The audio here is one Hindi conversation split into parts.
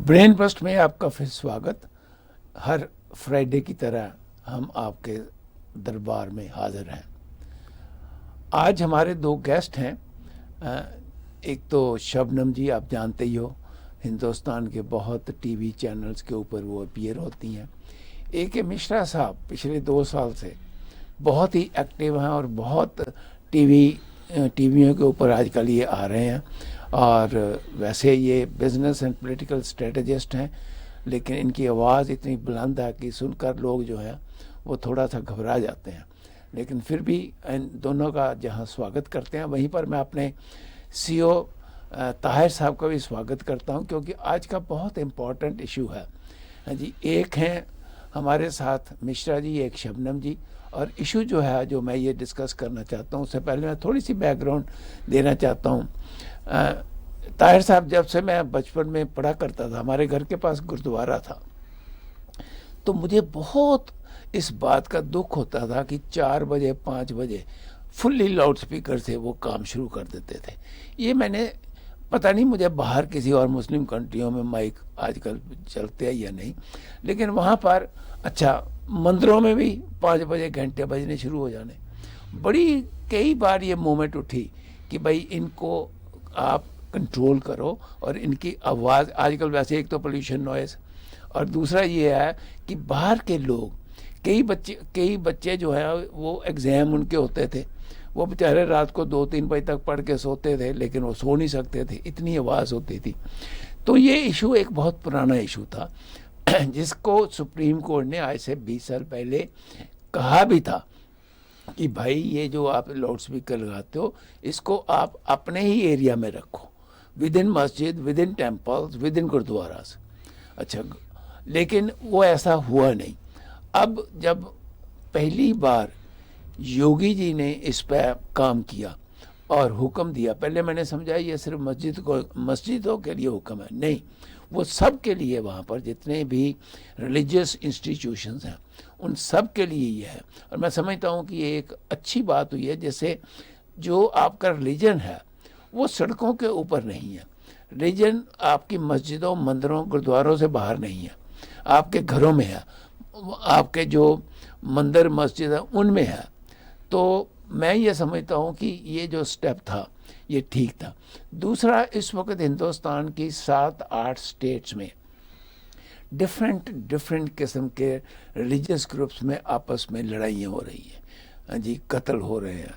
ब्रेन बस्ट में आपका फिर स्वागत। हर फ्राइडे की तरह हम आपके दरबार में हाजिर हैं। आज हमारे दो गेस्ट हैं। एक तो शबनम जी, आप जानते ही हो, हिंदुस्तान के बहुत टीवी चैनल्स के ऊपर वो अपीयर होती हैं। एक है मिश्रा साहब, पिछले 2 साल से बहुत ही एक्टिव हैं और बहुत टीवियों के ऊपर आजकल ये आ रहे हैं। और वैसे ये बिजनेस एंड पॉलिटिकल स्ट्रेटजिस्ट हैं, लेकिन इनकी आवाज़ इतनी बुलंद है कि सुनकर लोग जो है वो थोड़ा सा घबरा जाते हैं। लेकिन फिर भी इन दोनों का जहां स्वागत करते हैं, वहीं पर मैं अपने सीईओ ताहिर साहब का भी स्वागत करता हूं, क्योंकि आज का बहुत इम्पोर्टेंट इशू है। हाँ जी, एक हैं हमारे साथ मिश्रा जी, एक शबनम जी। और इशू जो है, जो मैं ये डिस्कस करना चाहता हूँ, उससे पहले मैं थोड़ी सी बैकग्राउंड देना चाहता हूँ। ताहिर साहब, जब से मैं बचपन में पढ़ा करता था, हमारे घर के पास गुरुद्वारा था, तो मुझे बहुत इस बात का दुख होता था कि 4 बजे 5 बजे फुल्ली लाउड स्पीकर से वो काम शुरू कर देते थे। ये मैंने, पता नहीं मुझे बाहर किसी और मुस्लिम कंट्रियों में माइक आजकल चलते हैं या नहीं, लेकिन वहाँ पर अच्छा मंदिरों में भी 5 बजे घंटे बजने शुरू हो जाने। बड़ी कई बार ये मोमेंट उठी कि भाई इनको आप कंट्रोल करो और इनकी आवाज़, आजकल वैसे एक तो पोल्यूशन नॉइज़, और दूसरा ये है कि बाहर के लोग, कई बच्चे जो है वो एग्ज़ाम उनके होते थे, वो बेचारे रात को 2-3 बजे तक पढ़ के सोते थे, लेकिन वो सो नहीं सकते थे, इतनी आवाज़ होती थी। तो ये इशू एक बहुत पुराना इशू था जिसको सुप्रीम कोर्ट ने आज से 20 साल पहले कहा भी था कि भाई ये जो आप लाउड स्पीकर लगाते हो, इसको आप अपने ही एरिया में रखो, विद इन मस्जिद, within temples, within gurdwaras. अच्छा, लेकिन वो ऐसा हुआ नहीं। अब जब पहली बार योगी जी ने इस पर काम किया और हुक्म दिया, पहले मैंने समझा ये सिर्फ मस्जिदों के लिए हुक्म है, नहीं, वो सब के लिए, वहाँ पर जितने भी रिलीजियस इंस्टीट्यूशंस हैं उन सब के लिए ये है। और मैं समझता हूँ कि ये एक अच्छी बात हुई है, जैसे जो आपका रिलीजन है वो सड़कों के ऊपर नहीं है, रिलीजन आपकी मस्जिदों, मंदिरों, गुरुद्वारों से बाहर नहीं है, आपके घरों में है, आपके जो मंदिर मस्जिद है उनमें है। तो मैं ये समझता हूँ कि ये जो स्टेप था ये ठीक था। दूसरा, इस वक्त हिंदुस्तान की 7-8 स्टेट्स में डिफरेंट किस्म के रिलीजियस ग्रुप्स में आपस में लड़ाइयाँ हो रही हैं। हाँ जी, कत्ल हो रहे हैं,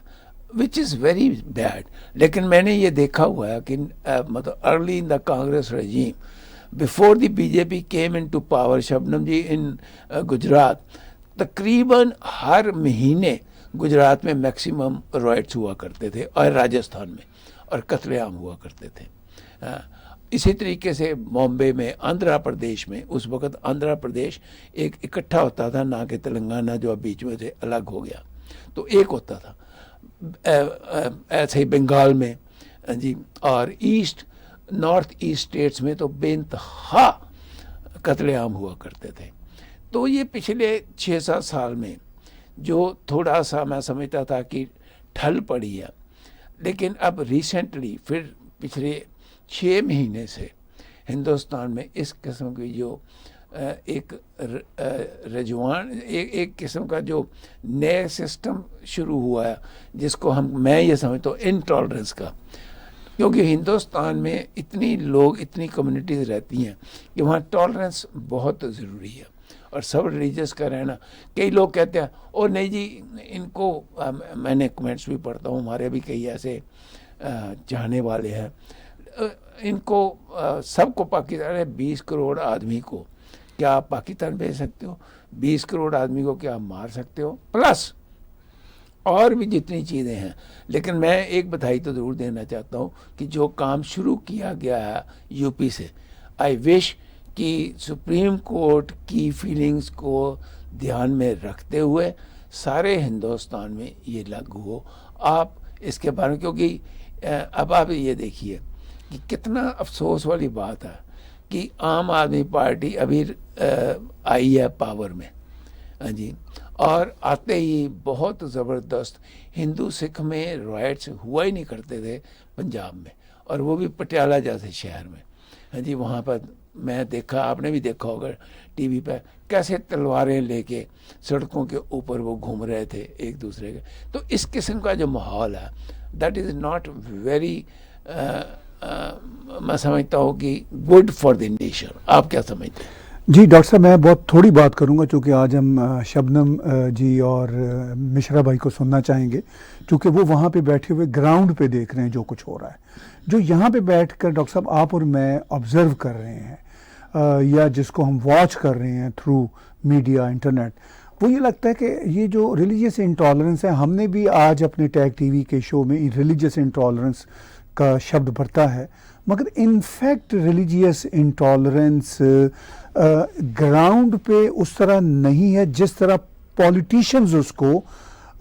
विच इज़ वेरी बैड। लेकिन मैंने ये देखा हुआ है कि मतलब early in the Congress regime, before the BJP came into power, Shabnam ji, in Gujarat, तकरीबन हर महीने गुजरात में मैक्सिमम राइट्स हुआ करते थे, और राजस्थान में, और कत्लेआम हुआ करते थे। इसी तरीके से बॉम्बे में, आंध्र प्रदेश में, उस वक़्त आंध्र प्रदेश एक इकट्ठा होता था, ना कि तेलंगाना जो अब बीच में से अलग हो गया, तो एक होता था। ऐसे ही बंगाल में जी, और नॉर्थ ईस्ट स्टेट्स में तो बेइंतहा कत्लेआम हुआ करते थे। तो ये पिछले 6-7 साल में जो थोड़ा सा मैं समझता था कि ठल पड़ी है, लेकिन अब रिसेंटली फिर पिछले 6 महीने से हिंदुस्तान में इस किस्म की जो एक रजवान, एक किस्म का जो नया सिस्टम शुरू हुआ है, जिसको मैं ये समझता हूँ इनटॉलरेंस का, क्योंकि हिंदुस्तान में इतनी लोग, इतनी कम्युनिटीज़ रहती हैं कि वहाँ टॉलरेंस बहुत ज़रूरी है, और सब रिलीजियस का रहना। कई लोग कहते हैं ओ नहीं जी, इनको मैंने कमेंट्स भी पढ़ता हूँ, हमारे भी कई ऐसे चाहने वाले हैं, इनको सबको पाकिस्तान, 20 करोड़ आदमी को क्या आप पाकिस्तान भेज सकते हो? 20 करोड़ आदमी को क्या आप मार सकते हो? प्लस और भी जितनी चीज़ें हैं। लेकिन मैं एक बधाई तो ज़रूर देना चाहता हूँ कि जो काम शुरू किया गया है यूपी से, आई विश कि सुप्रीम कोर्ट की फीलिंग्स को ध्यान में रखते हुए सारे हिंदुस्तान में ये लागू हो। आप इसके बारे में, क्योंकि अब आप ये देखिए कि कितना अफसोस वाली बात है कि आम आदमी पार्टी अभी आई है पावर में, हाँ जी, और आते ही बहुत ज़बरदस्त हिंदू सिख में राइट्स हुआ ही नहीं करते थे पंजाब में, और वो भी पटियाला जैसे शहर में। हाँ जी, वहाँ पर मैं देखा, आपने भी देखा होगा टीवी पे, कैसे तलवारें लेके सड़कों के ऊपर वो घूम रहे थे एक दूसरे के। तो इस किस्म का जो माहौल है, दैट इज़ नॉट वेरी, मैं समझता हूँ कि गुड फॉर द नेशन। आप क्या समझते हैं? जी डॉक्टर साहब, मैं बहुत थोड़ी बात करूंगा क्योंकि आज हम शबनम जी और मिश्रा भाई को सुनना चाहेंगे, क्योंकि वो वहाँ पे बैठे हुए ग्राउंड पे देख रहे हैं जो कुछ हो रहा है। जो यहाँ पे बैठकर डॉक्टर साहब आप और मैं ऑब्जर्व कर रहे हैं या जिसको हम वॉच कर रहे हैं थ्रू मीडिया इंटरनेट, वो ये लगता है कि ये जो रिलीजियस इंटॉलरेंस है, हमने भी आज अपने टैग टीवी के शो में रिलीजियस इंटॉलरेंस का शब्द भरता है, मगर इनफैक्ट रिलीजियस इंटॉलरेंस ग्राउंड पे उस तरह नहीं है जिस तरह पॉलिटिशियंस उसको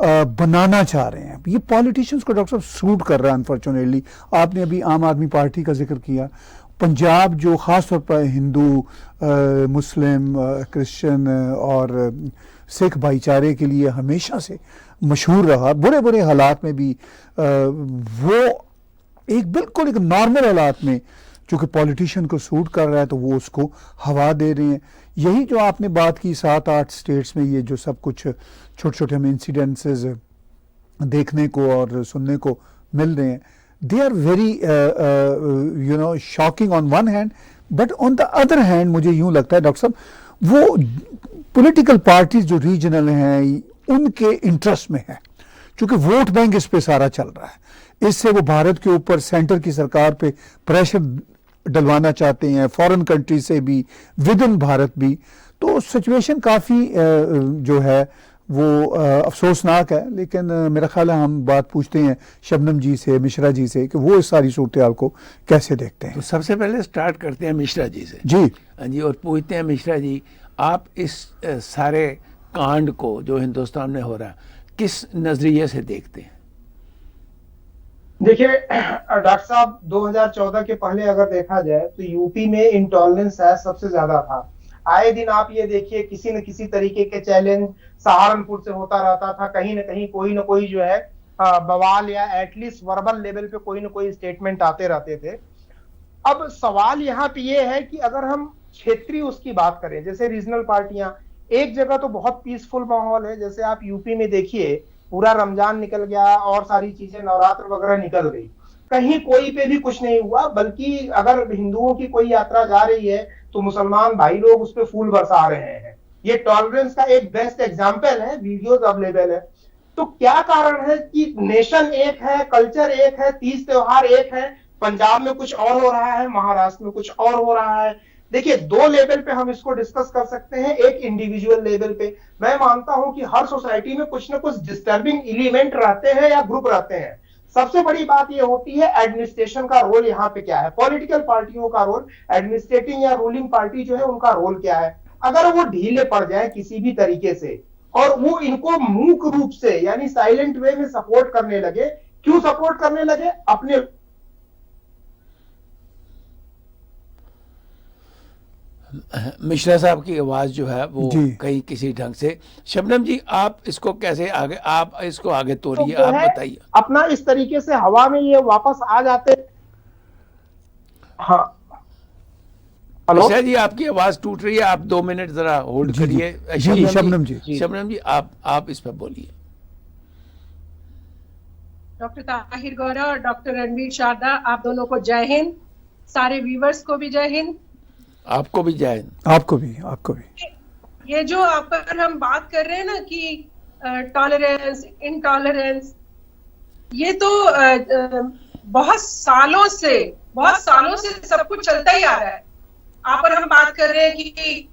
बनाना चाह रहे हैं। ये पॉलिटिशियंस को डॉक्टर साहब सूट कर रहा है अनफॉर्चुनेटली। आपने अभी आम आदमी पार्टी का जिक्र किया। पंजाब जो ख़ास तौर पर हिंदू, मुस्लिम, क्रिश्चियन और सिख भाईचारे के लिए हमेशा से मशहूर रहा, बुरे बुरे हालात में भी वो एक बिल्कुल एक नॉर्मल हालात में चूँकि पॉलिटिशियन को सूट कर रहा है तो वो उसको हवा दे रहे हैं। यही जो आपने बात की 7-8 स्टेट्स में ये जो सब कुछ छोटे छोटे हमें इंसिडेंसेस देखने को और सुनने को मिल रहे हैं, they are very shocking on one hand, but on the other hand मुझे यूं लगता है डॉक्टर साहब, वो पॉलिटिकल पार्टीज जो रीजनल हैं उनके इंटरेस्ट में है, क्योंकि वोट बैंक इस पे सारा चल रहा है। इससे वो भारत के ऊपर सेंटर की सरकार पे प्रेशर डलवाना चाहते हैं, फॉरेन कंट्री से भी, विद इन भारत भी। तो सिचुएशन काफ़ी जो है वो अफसोसनाक है। लेकिन मेरा ख्याल है हम बात पूछते हैं शबनम जी से, मिश्रा जी से, कि वो इस सारी सूरत हाल को कैसे देखते हैं। तो सबसे पहले स्टार्ट करते हैं मिश्रा जी से। जी हाँ जी, और पूछते हैं मिश्रा जी, आप इस सारे कांड को जो हिंदुस्तान में हो रहा है किस नजरिए से देखते हैं? देखिए डॉक्टर साहब, 2014 के पहले अगर देखा जाए तो यूपी में इंटॉलरेंस है सबसे ज्यादा था। आए दिन आप ये देखिए किसी न किसी तरीके के चैलेंज सहारनपुर से होता रहता था, कहीं ना कहीं कोई ना कोई जो है बवाल या एटलीस्ट वर्बल लेवल पे कोई ना कोई स्टेटमेंट आते रहते थे। अब सवाल यहाँ पे ये है कि अगर हम क्षेत्रीय उसकी बात करें, जैसे रीजनल पार्टियां, एक जगह तो बहुत पीसफुल माहौल है, जैसे आप यूपी में देखिए पूरा रमजान निकल गया और सारी चीजें नवरात्र वगैरह निकल गई, कहीं कोई पे भी कुछ नहीं हुआ, बल्कि अगर हिंदुओं की कोई यात्रा जा रही है तो मुसलमान भाई लोग उस पर फूल बरसा रहे हैं। ये टॉलरेंस का एक बेस्ट एग्जाम्पल है, वीडियोज अवेलेबल है। तो क्या कारण है कि नेशन एक है, कल्चर एक है, तीज त्योहार एक है, पंजाब में कुछ और हो रहा है, महाराष्ट्र में कुछ और हो रहा है। देखिए, दो लेवल पे हम इसको डिस्कस कर सकते हैं। एक इंडिविजुअल लेवल पे मैं मानता हूं कि हर सोसाइटी में कुछ ना कुछ डिस्टर्बिंग एलिमेंट रहते हैं या ग्रुप रहते हैं। सबसे बड़ी बात यह होती है एडमिनिस्ट्रेशन का रोल यहाँ पे क्या है, पॉलिटिकल पार्टियों का रोल, एडमिनिस्ट्रेटिंग या रूलिंग पार्टी जो है उनका रोल क्या है। अगर वो ढीले पड़ जाए किसी भी तरीके से और वो इनको मूक रूप से यानी साइलेंट वे में सपोर्ट करने लगे, क्यों सपोर्ट करने लगे? अपने मिश्रा साहब की आवाज जो है वो कहीं किसी ढंग से। शबनम जी, आप इसको कैसे आगे, आप इसको आगे तोड़िए, तो आप बताइए। अपना इस तरीके से हवा में ये वापस आ जाते। हाँ, मिश्रा जी आपकी आवाज टूट रही है, आप 2 मिनट जरा होल्ड करिए। शबनम जी आप इस पर बोलिए। डॉक्टर ताहिर गौरा और डॉक्टर रणवीर शारदा, आप दोनों को जय हिंद। सारे व्यूवर्स को भी जय हिंद। आपको भी जय हिंद। आपको भी। ये जो आप पर हम बात कर रहे हैं ना कि टॉलरेंस, इनटॉलरेंस, ये तो बहुत सालों से सब कुछ चलता ही आ रहा है। आप और हम बात कर रहे हैं कि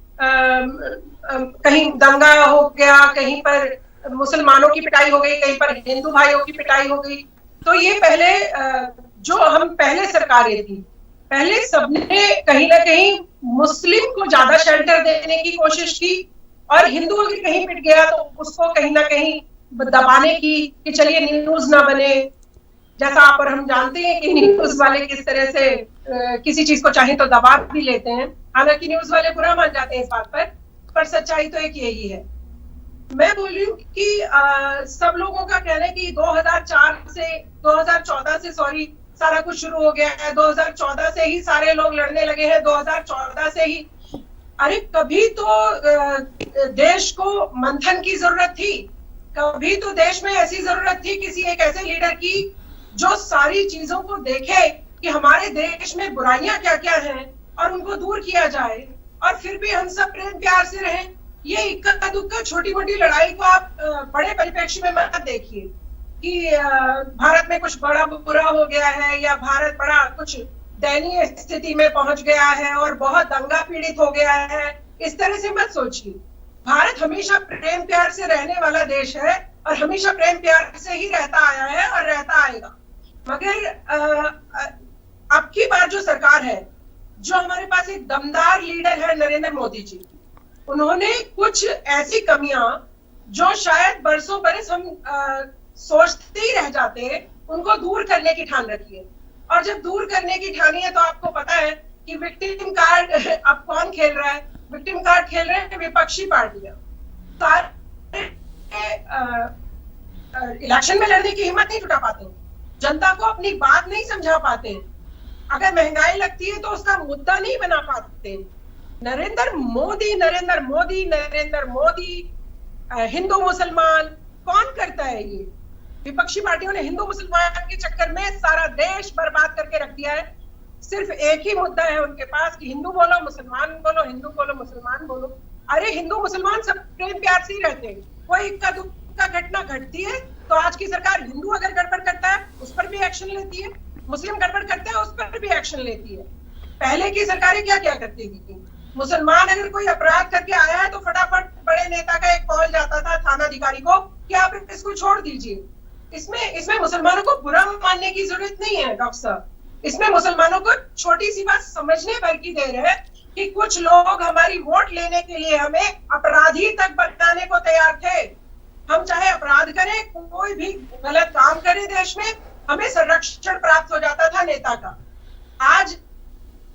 कहीं दंगा हो गया, कहीं पर मुसलमानों की पिटाई हो गई, कहीं पर हिंदू भाइयों की पिटाई हो गई। तो ये पहले जो हम पहले सरकारें थी, पहले सबने कहीं ना कहीं मुस्लिम को ज्यादा शेल्टर देने की कोशिश की और हिंदू अगर कहीं पिट गया तो उसको कहीं ना कहीं दबाने की कि चलिए न्यूज ना बने। जैसा आप और हम जानते हैं कि न्यूज वाले किस तरह से किसी चीज को चाहे तो दबा भी लेते हैं। हालांकि न्यूज वाले बुरा मान जाते हैं इस बात पर सच्चाई तो एक यही है। मैं बोल रही हूँ कि सब लोगों का कहना है कि 2014 से सारा कुछ शुरू हो गया है। 2014 से ही सारे लोग लड़ने लगे हैं, 2014 से ही। अरे कभी तो देश को मंथन की जरूरत थी, कभी तो देश में ऐसी जरूरत थी किसी एक ऐसे लीडर की जो सारी चीजों को देखे कि हमारे देश में बुराइयां क्या क्या हैं और उनको दूर किया जाए, और फिर भी हम सब प्रेम प्यार से रहें। ये इक्का दुक्का छोटी मोटी लड़ाई को आप बड़े परिप्रेक्ष्य में मत देखिए कि भारत में कुछ बड़ा बुरा हो गया है या भारत बड़ा कुछ दयनीय स्थिति में पहुंच गया है और बहुत दंगा पीड़ित हो गया है। इस तरह से मत सोचिए। भारत हमेशा प्रेम प्यार से रहने वाला देश है और हमेशा प्रेम प्यार से ही रहता आया है और रहता आएगा। मगर अब की बार जो सरकार है, जो हमारे पास एक दमदार लीडर है नरेंद्र मोदी जी, उन्होंने कुछ ऐसी कमियां जो शायद बरसों बरस हम सोचते ही रह जाते, उनको दूर करने की ठान रखी है। और जब दूर करने की ठानी है तो आपको पता है कि विक्टिम कार्ड अब कौन खेल रहा है? विक्टिम कार्ड खेल रहे हैं विपक्षी पार्टियां। इलेक्शन में लड़ने की हिम्मत नहीं जुटा पाते, जनता को अपनी बात नहीं समझा पाते, अगर महंगाई लगती है तो उसका मुद्दा नहीं बना पाते। नरेंद्र मोदी नरेंद्र मोदी नरेंद्र मोदी, हिंदू मुसलमान कौन करता है ये? विपक्षी पार्टियों ने हिंदू मुसलमान के चक्कर में सारा देश बर्बाद करके रख दिया है। सिर्फ एक ही मुद्दा है उनके पास कि हिंदू बोलो मुसलमान बोलो, हिंदू बोलो मुसलमान बोलो। अरे हिंदू मुसलमान सब प्रेम प्यार से ही रहते हैं। कोई इक्का दुक्का घटना घटती है तो आज की सरकार हिंदू अगर गड़बड़ करता है उस पर भी एक्शन लेती है, मुस्लिम गड़बड़ करता है उस पर भी एक्शन लेती है। पहले की सरकारें क्या क्या करती थी? मुसलमान अगर कोई अपराध करके आया है तो फटाफट बड़े नेता का एक कॉल जाता था थाना अधिकारी को कि आप इसको छोड़ दीजिए। इसमें मुसलमानों को बुरा मानने की जरूरत नहीं है डॉक्टर साहब। इसमें मुसलमानों को छोटी सी बात समझने भर की देर है कि कुछ लोग हमारी वोट लेने के लिए हमें अपराधी तक बनाने को तैयार थे। हम चाहे अपराध करें, कोई भी गलत काम करे देश में, हमें संरक्षण प्राप्त हो जाता था नेता का। आज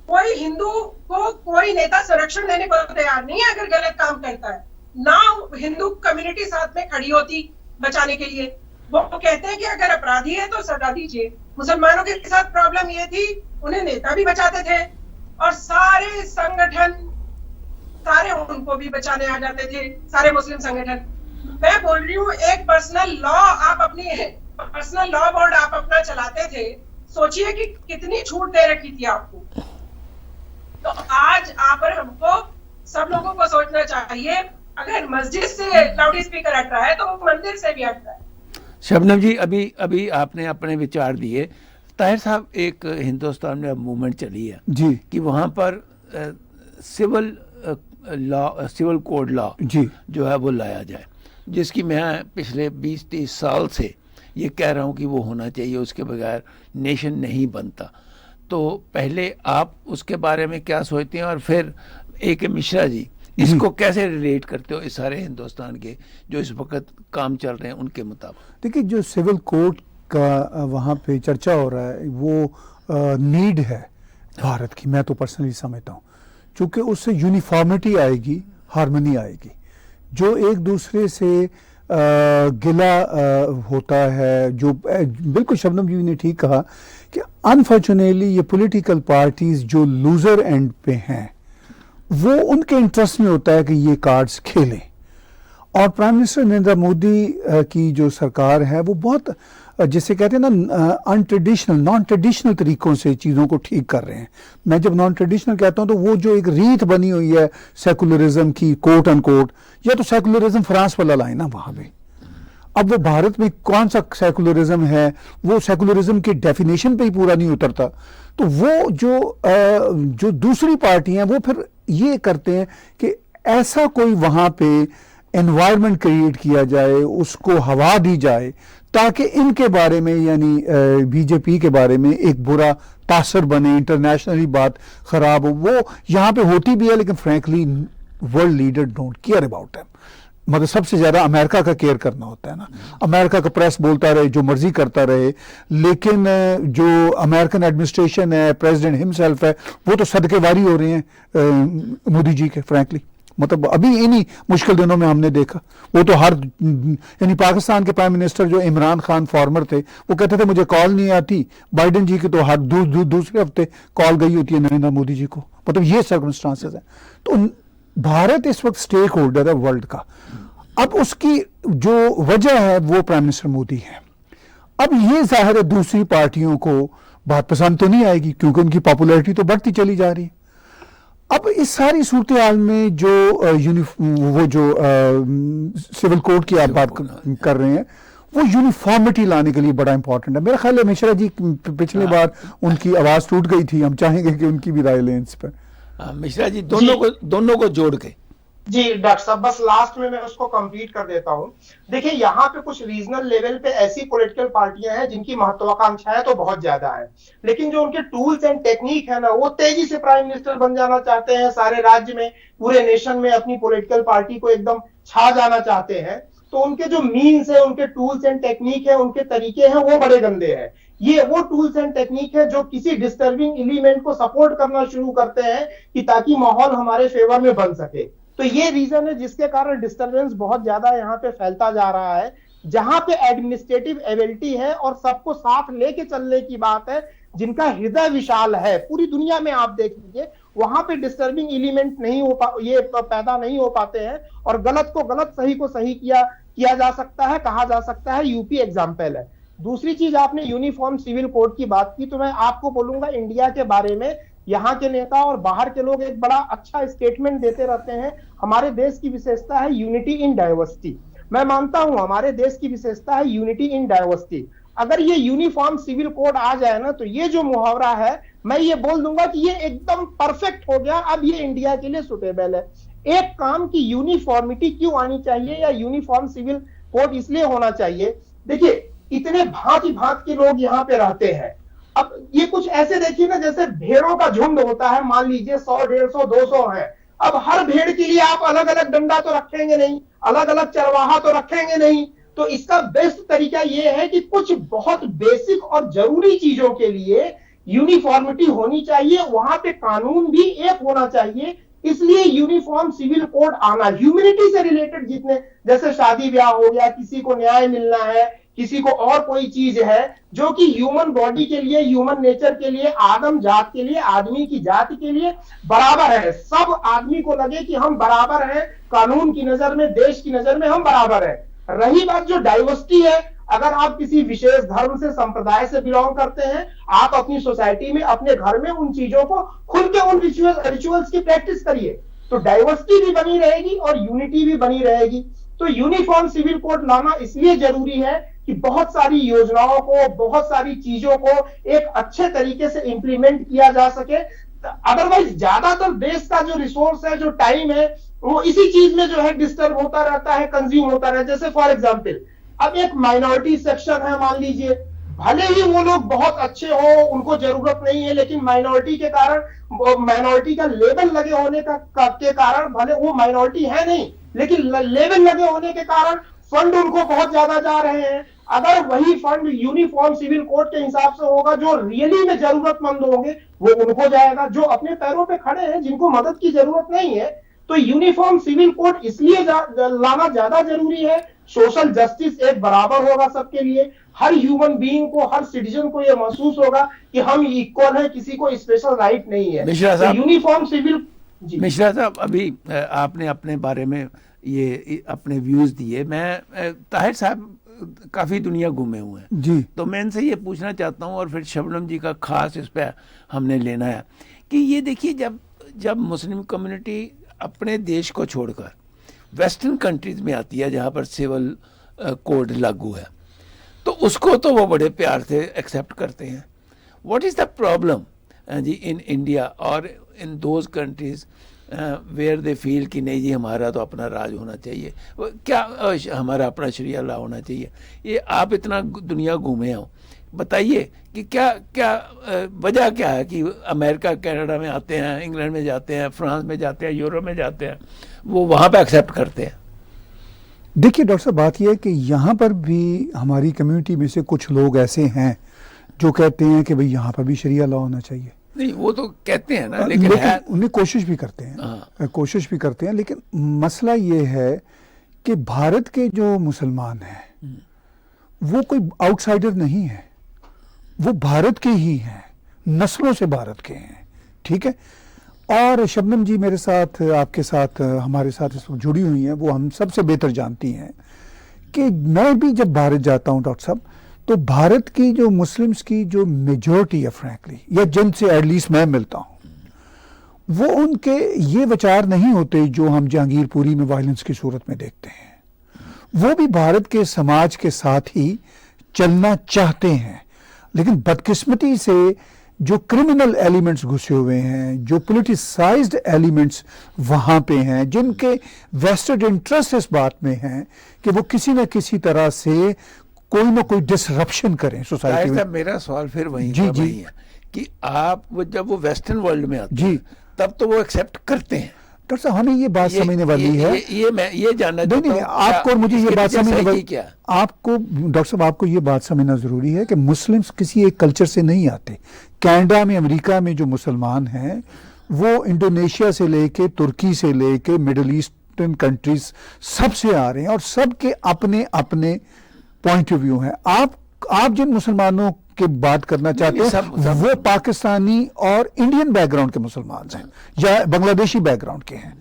कोई हिंदू को कोई नेता संरक्षण देने को तैयार नहीं है अगर गलत काम करता है। ना हिंदू कम्युनिटी साथ में खड़ी होती बचाने के लिए। वो कहते हैं कि अगर अपराधी है तो सजा दीजिए। मुसलमानों के साथ प्रॉब्लम ये थी, उन्हें नेता भी बचाते थे और सारे संगठन सारे उनको भी बचाने आ जाते थे, सारे मुस्लिम संगठन। मैं बोल रही हूँ एक पर्सनल लॉ आप अपनी पर्सनल लॉ बोर्ड आप अपना चलाते थे, सोचिए कि कितनी छूट दे रखी थी आपको। तो आज आप और हमको सब लोगों को सोचना चाहिए, अगर मस्जिद से लाउड स्पीकर हट रहा है तो मंदिर से भी हट रहा है। शबनम जी, अभी आपने अपने विचार दिए। ताहिर साहब, एक हिंदुस्तान में अब मूवमेंट चली है जी कि वहाँ पर civil law, civil code law जी जो है वो लाया जाए, जिसकी मैं पिछले 20-30 साल से ये कह रहा हूँ कि वो होना चाहिए, उसके बगैर नेशन नहीं बनता। तो पहले आप उसके बारे में क्या सोचते हैं, और फिर ए.के. मिश्रा जी इसको कैसे रिलेट करते हो इस सारे हिंदुस्तान के जो इस वक्त काम चल रहे हैं उनके मुताबिक? देखिए, जो सिविल कोड का वहाँ पे चर्चा हो रहा है वो नीड है भारत की, मैं तो पर्सनली समझता हूँ, क्योंकि उससे यूनिफॉर्मिटी आएगी, हार्मनी आएगी। जो एक दूसरे से गिला होता है, जो बिल्कुल शबनम जी ने ठीक कहा कि अनफॉर्चुनेटली ये पॉलिटिकल पार्टीज जो लूजर एंड पे हैं वो उनके इंटरेस्ट में होता है कि ये कार्ड्स खेलें। और प्राइम मिनिस्टर नरेंद्र मोदी की जो सरकार है वो बहुत, जिसे कहते हैं ना, अनट्रेडिशनल, नॉन ट्रेडिशनल तरीकों से चीज़ों को ठीक कर रहे हैं। मैं जब नॉन ट्रेडिशनल कहता हूं तो वो जो एक रीत बनी हुई है सेकुलरिज्म की, कोट अनकोट, या तो सेकुलरिज्म फ्रांस वाला लाए ना वहाँ पे। अब वो भारत में कौन सा सेकुलरिज्म है, वो सेकुलरिज्म की डेफिनेशन पे ही पूरा नहीं उतरता। तो वो जो दूसरी पार्टियां वो फिर ये करते हैं कि ऐसा कोई वहाँ पे एनवायरनमेंट क्रिएट किया जाए, उसको हवा दी जाए, ताकि इनके बारे में, यानी बीजेपी के बारे में एक बुरा तासर बने, इंटरनेशनली बात खराब हो। वो यहाँ पे होती भी है, लेकिन frankly world leader don't care about them. मतलब सबसे ज्यादा अमेरिका का केयर करना होता है ना। अमेरिका का प्रेस बोलता रहे, जो मर्जी करता रहे, लेकिन जो अमेरिकन एडमिनिस्ट्रेशन है, प्रेसिडेंट हिमसेल्फ है, वो तो सदकेवारी हो रहे हैं मोदी जी के, फ्रैंकली मतलब अभी इन्हीं मुश्किल दिनों में हमने देखा, वो तो हर यानी पाकिस्तान के प्राइम मिनिस्टर जो इमरान खान फॉर्मर थे, वो कहते थे मुझे कॉल नहीं आती, बाइडेन जी की तो हर दूसरे हफ्ते कॉल गई होती है नरेंद्र मोदी जी को, मतलब ये सर्कमस्टांसेस हैं। तो भारत इस वक्त स्टेक होल्डर है वर्ल्ड का। अब उसकी जो वजह है वो प्राइम मिनिस्टर मोदी है। अब ये जाहिर है दूसरी पार्टियों को बात पसंद तो नहीं आएगी, क्योंकि उनकी पॉपुलैरिटी तो बढ़ती चली जा रही है। अब इस सारी सूरत हाल में जो सिविल कोड की आप बात कर रहे हैं, वो यूनिफॉर्मिटी लाने के लिए बड़ा इंपॉर्टेंट है। मेरा ख्याल है मिश्रा जी पिछली बार उनकी आवाज टूट गई थी, हम चाहेंगे कि उनकी भी राय लें इस पर। मिश्रा जी दोनों को जोड़ के। जी डॉक्टर साहब, बस लास्ट में मैं उसको कंप्लीट कर देता हूं। देखिए, यहाँ पे कुछ रीजनल लेवल पे ऐसी पॉलिटिकल पार्टियां हैं जिनकी महत्वाकांक्षाएं तो बहुत ज्यादा है, लेकिन जो उनके टूल्स एंड टेक्निक है ना, वो तेजी से प्राइम मिनिस्टर बन जाना चाहते हैं, सारे राज्य में, पूरे नेशन में अपनी पॉलिटिकल पार्टी को एकदम छा जाना चाहते हैं। तो उनके जो मीन्स है, उनके टूल्स एंड टेक्निक है, उनके तरीके हैं, वो बड़े गंदे हैं। ये वो टूल्स एंड टेक्निक है जो किसी डिस्टर्बिंग एलिमेंट को सपोर्ट करना शुरू करते हैं कि ताकि माहौल हमारे फेवर में बन सके। तो ये रीजन है जिसके कारण डिस्टर्बेंस बहुत ज्यादा यहाँ पे फैलता जा रहा है। जहां पे एडमिनिस्ट्रेटिव एबिलिटी है और सबको साथ लेके चलने की बात है, जिनका हृदय विशाल है, पूरी दुनिया में आप देख लीजिए, वहां पे डिस्टर्बिंग एलिमेंट नहीं हो पैदा नहीं हो पाते हैं, और गलत को गलत, सही को सही किया जा सकता है, कहा जा सकता है। यूपी एग्जाम्पल है। दूसरी चीज, आपने यूनिफॉर्म सिविल कोड की बात की, तो मैं आपको बोलूंगा इंडिया के बारे में यहाँ के नेता और बाहर के लोग एक बड़ा अच्छा स्टेटमेंट देते रहते हैं। हमारे देश की विशेषता है यूनिटी इन डाइवर्सिटी। मैं मानता हूं हमारे देश की विशेषता है यूनिटी इन डाइवर्सिटी। अगर ये यूनिफॉर्म सिविल कोड आ जाए ना, तो ये जो मुहावरा है, मैं ये बोल दूंगा कि ये एकदम परफेक्ट हो गया। अब ये इंडिया के लिए सुटेबल है। एक काम की यूनिफॉर्मिटी क्यों आनी चाहिए, या यूनिफॉर्म सिविल कोड इसलिए होना चाहिए, देखिए इतने भांति भांति के लोग यहाँ पे रहते हैं। अब ये कुछ ऐसे देखिए ना, जैसे भेड़ों का झुंड होता है, मान लीजिए 100, 150, 200 है। अब हर भेड़ के लिए आप अलग अलग डंडा तो रखेंगे नहीं, अलग अलग चरवाहा तो रखेंगे नहीं। तो इसका बेस्ट तरीका यह है कि कुछ बहुत बेसिक और जरूरी चीजों के लिए यूनिफॉर्मिटी होनी चाहिए, वहां पे कानून भी एक होना चाहिए। इसलिए यूनिफॉर्म सिविल कोड आना, ह्यूमैनिटी से रिलेटेड जितने, जैसे शादी ब्याह हो गया, किसी को न्याय मिलना है, किसी को और कोई चीज है जो कि ह्यूमन बॉडी के लिए, ह्यूमन नेचर के लिए, आदम जात के लिए, आदमी की जाति के लिए बराबर है। सब आदमी को लगे कि हम बराबर हैं, कानून की नजर में, देश की नजर में हम बराबर हैं। रही बात जो डाइवर्सिटी है, अगर आप किसी विशेष धर्म से, संप्रदाय से बिलोंग करते हैं, आप अपनी सोसाइटी में, अपने घर में उन चीजों को, खुद के उन रिचुअल्स की प्रैक्टिस करिए, तो डाइवर्सिटी भी बनी रहेगी और यूनिटी भी बनी रहेगी। तो यूनिफॉर्म सिविल कोड लाना इसलिए जरूरी है कि बहुत सारी योजनाओं को, बहुत सारी चीजों को एक अच्छे तरीके से इंप्लीमेंट किया जा सके। अदरवाइज ज्यादातर देश का जो रिसोर्स है, जो टाइम है, वो इसी चीज में जो है डिस्टर्ब होता रहता है, कंज्यूम होता रहता है। जैसे फॉर एग्जांपल, अब एक माइनॉरिटी सेक्शन है, मान लीजिए, भले ही वो लोग बहुत अच्छे हो, उनको जरूरत नहीं है, लेकिन माइनॉरिटी के कारण, माइनॉरिटी का लेबल लगे होने के कारण, भले वो माइनॉरिटी है नहीं, लेकिन लेबल लगे होने के कारण फंड उनको बहुत ज्यादा जा रहे हैं। अगर वही फंड यूनिफॉर्म सिविल कोड के हिसाब से होगा, जो रियली में जरूरतमंद होंगे वो उनको जाएगा, जो अपने पैरों पे खड़े हैं, जिनको मदद की जरूरत नहीं है। तो यूनिफॉर्म सिविल कोड इसलिए लाना ज्यादा जरूरी है। सोशल जस्टिस एक बराबर होगा सबके लिए, हर ह्यूमन बीइंग को, हर सिटीजन को यह महसूस होगा कि हम इक्वल हैं, किसी को स्पेशल राइट नहीं है। तो यूनिफॉर्म सिविल। मिश्रा साहब, अभी आपने अपने बारे में ये अपने व्यूज दिए। मैं ताहिर साहब काफी दुनिया घूमे हुए हैं जी, तो मैं इनसे ये पूछना चाहता हूँ, और फिर शबनम जी का खास इस पे हमने लेना है कि ये देखिए, जब मुस्लिम कम्युनिटी अपने देश को छोड़कर वेस्टर्न कंट्रीज में आती है जहाँ पर सिविल कोड लागू है, तो उसको तो वो बड़े प्यार से एक्सेप्ट करते हैं। व्हाट इज द प्रॉब्लम जी इन इंडिया और in those countries where they feel कि नहीं जी हमारा तो अपना राज होना चाहिए, क्या हमारा अपना शरिया ला होना चाहिए। ये आप इतना दुनिया घूमे हो, बताइए कि क्या वजह क्या है कि अमेरिका, कनाडा में आते हैं, इंग्लैंड में जाते हैं, फ्रांस में जाते हैं, यूरोप में जाते हैं, वो वहाँ पे एक्सेप्ट करते हैं। देखिए डॉक्टर साहब, बात यह है कि यहाँ पर भी हमारी कम्युनिटी में से कुछ लोग ऐसे हैं जो कहते हैं कि भाई यहाँ पर भी शरिया लॉ होना चाहिए। नहीं, वो तो कहते हैं ना, लेकिन उन्हें कोशिश भी करते हैं, कोशिश भी करते हैं, लेकिन मसला ये है कि भारत के जो मुसलमान हैं वो कोई आउटसाइडर नहीं है, वो भारत के ही हैं, नस्लों से भारत के हैं, ठीक है। और शबनम जी मेरे साथ, आपके साथ, हमारे साथ इस वक्त जुड़ी हुई हैं, वो हम सबसे बेहतर जानती हैं कि मैं भी जब भारत जाता हूं डॉक्टर साहब, तो भारत की जो मुस्लिम्स की जो मेजॉरिटी है फ्रैंकली, या जिनसे एटलीस्ट मैं मिलता हूं, वो उनके ये विचार नहीं होते जो हम जहांगीरपुरी में वायलेंस की सूरत में देखते हैं। वो भी भारत के समाज के साथ ही चलना चाहते हैं, लेकिन बदकिस्मती से जो क्रिमिनल एलिमेंट्स घुसे हुए हैं, जो पोलिटिसाइज्ड एलिमेंट्स वहां पे हैं, जिनके वेस्टेड इंटरेस्ट इस बात में हैं कि वो किसी न किसी तरह से कोई ना कोई डिसरप्शन करें सोसाइटी में। मेरा सवाल फिर वही जी जी है कि आप जब वो वेस्टर्न वर्ल्ड में आते जी हैं तब तो वो एक्सेप्ट करते हैं। डॉक्टर साहब हमें ये बात समझने वाली है, ये मैं ये जानना चाहता हूं, आपको और मुझे ये बात समझने वाली, क्या आपको डॉक्टर साहब आपको ये बात समझना जरूरी है कि मुस्लिम्स किसी एक कल्चर से नहीं आते। कनाडा में, अमेरिका में जो मुसलमान हैं वो इंडोनेशिया से लेके, तुर्की से लेके, मिडिल ईस्टर्न कंट्रीज सबसे आ रहे हैं और सबके अपने अपने पॉइंट ऑफ व्यू है। आप जिन मुसलमानों की बात करना चाहते हैं वो पाकिस्तानी और इंडियन बैकग्राउंड के मुसलमान हैं या बांग्लादेशी बैकग्राउंड के हैं।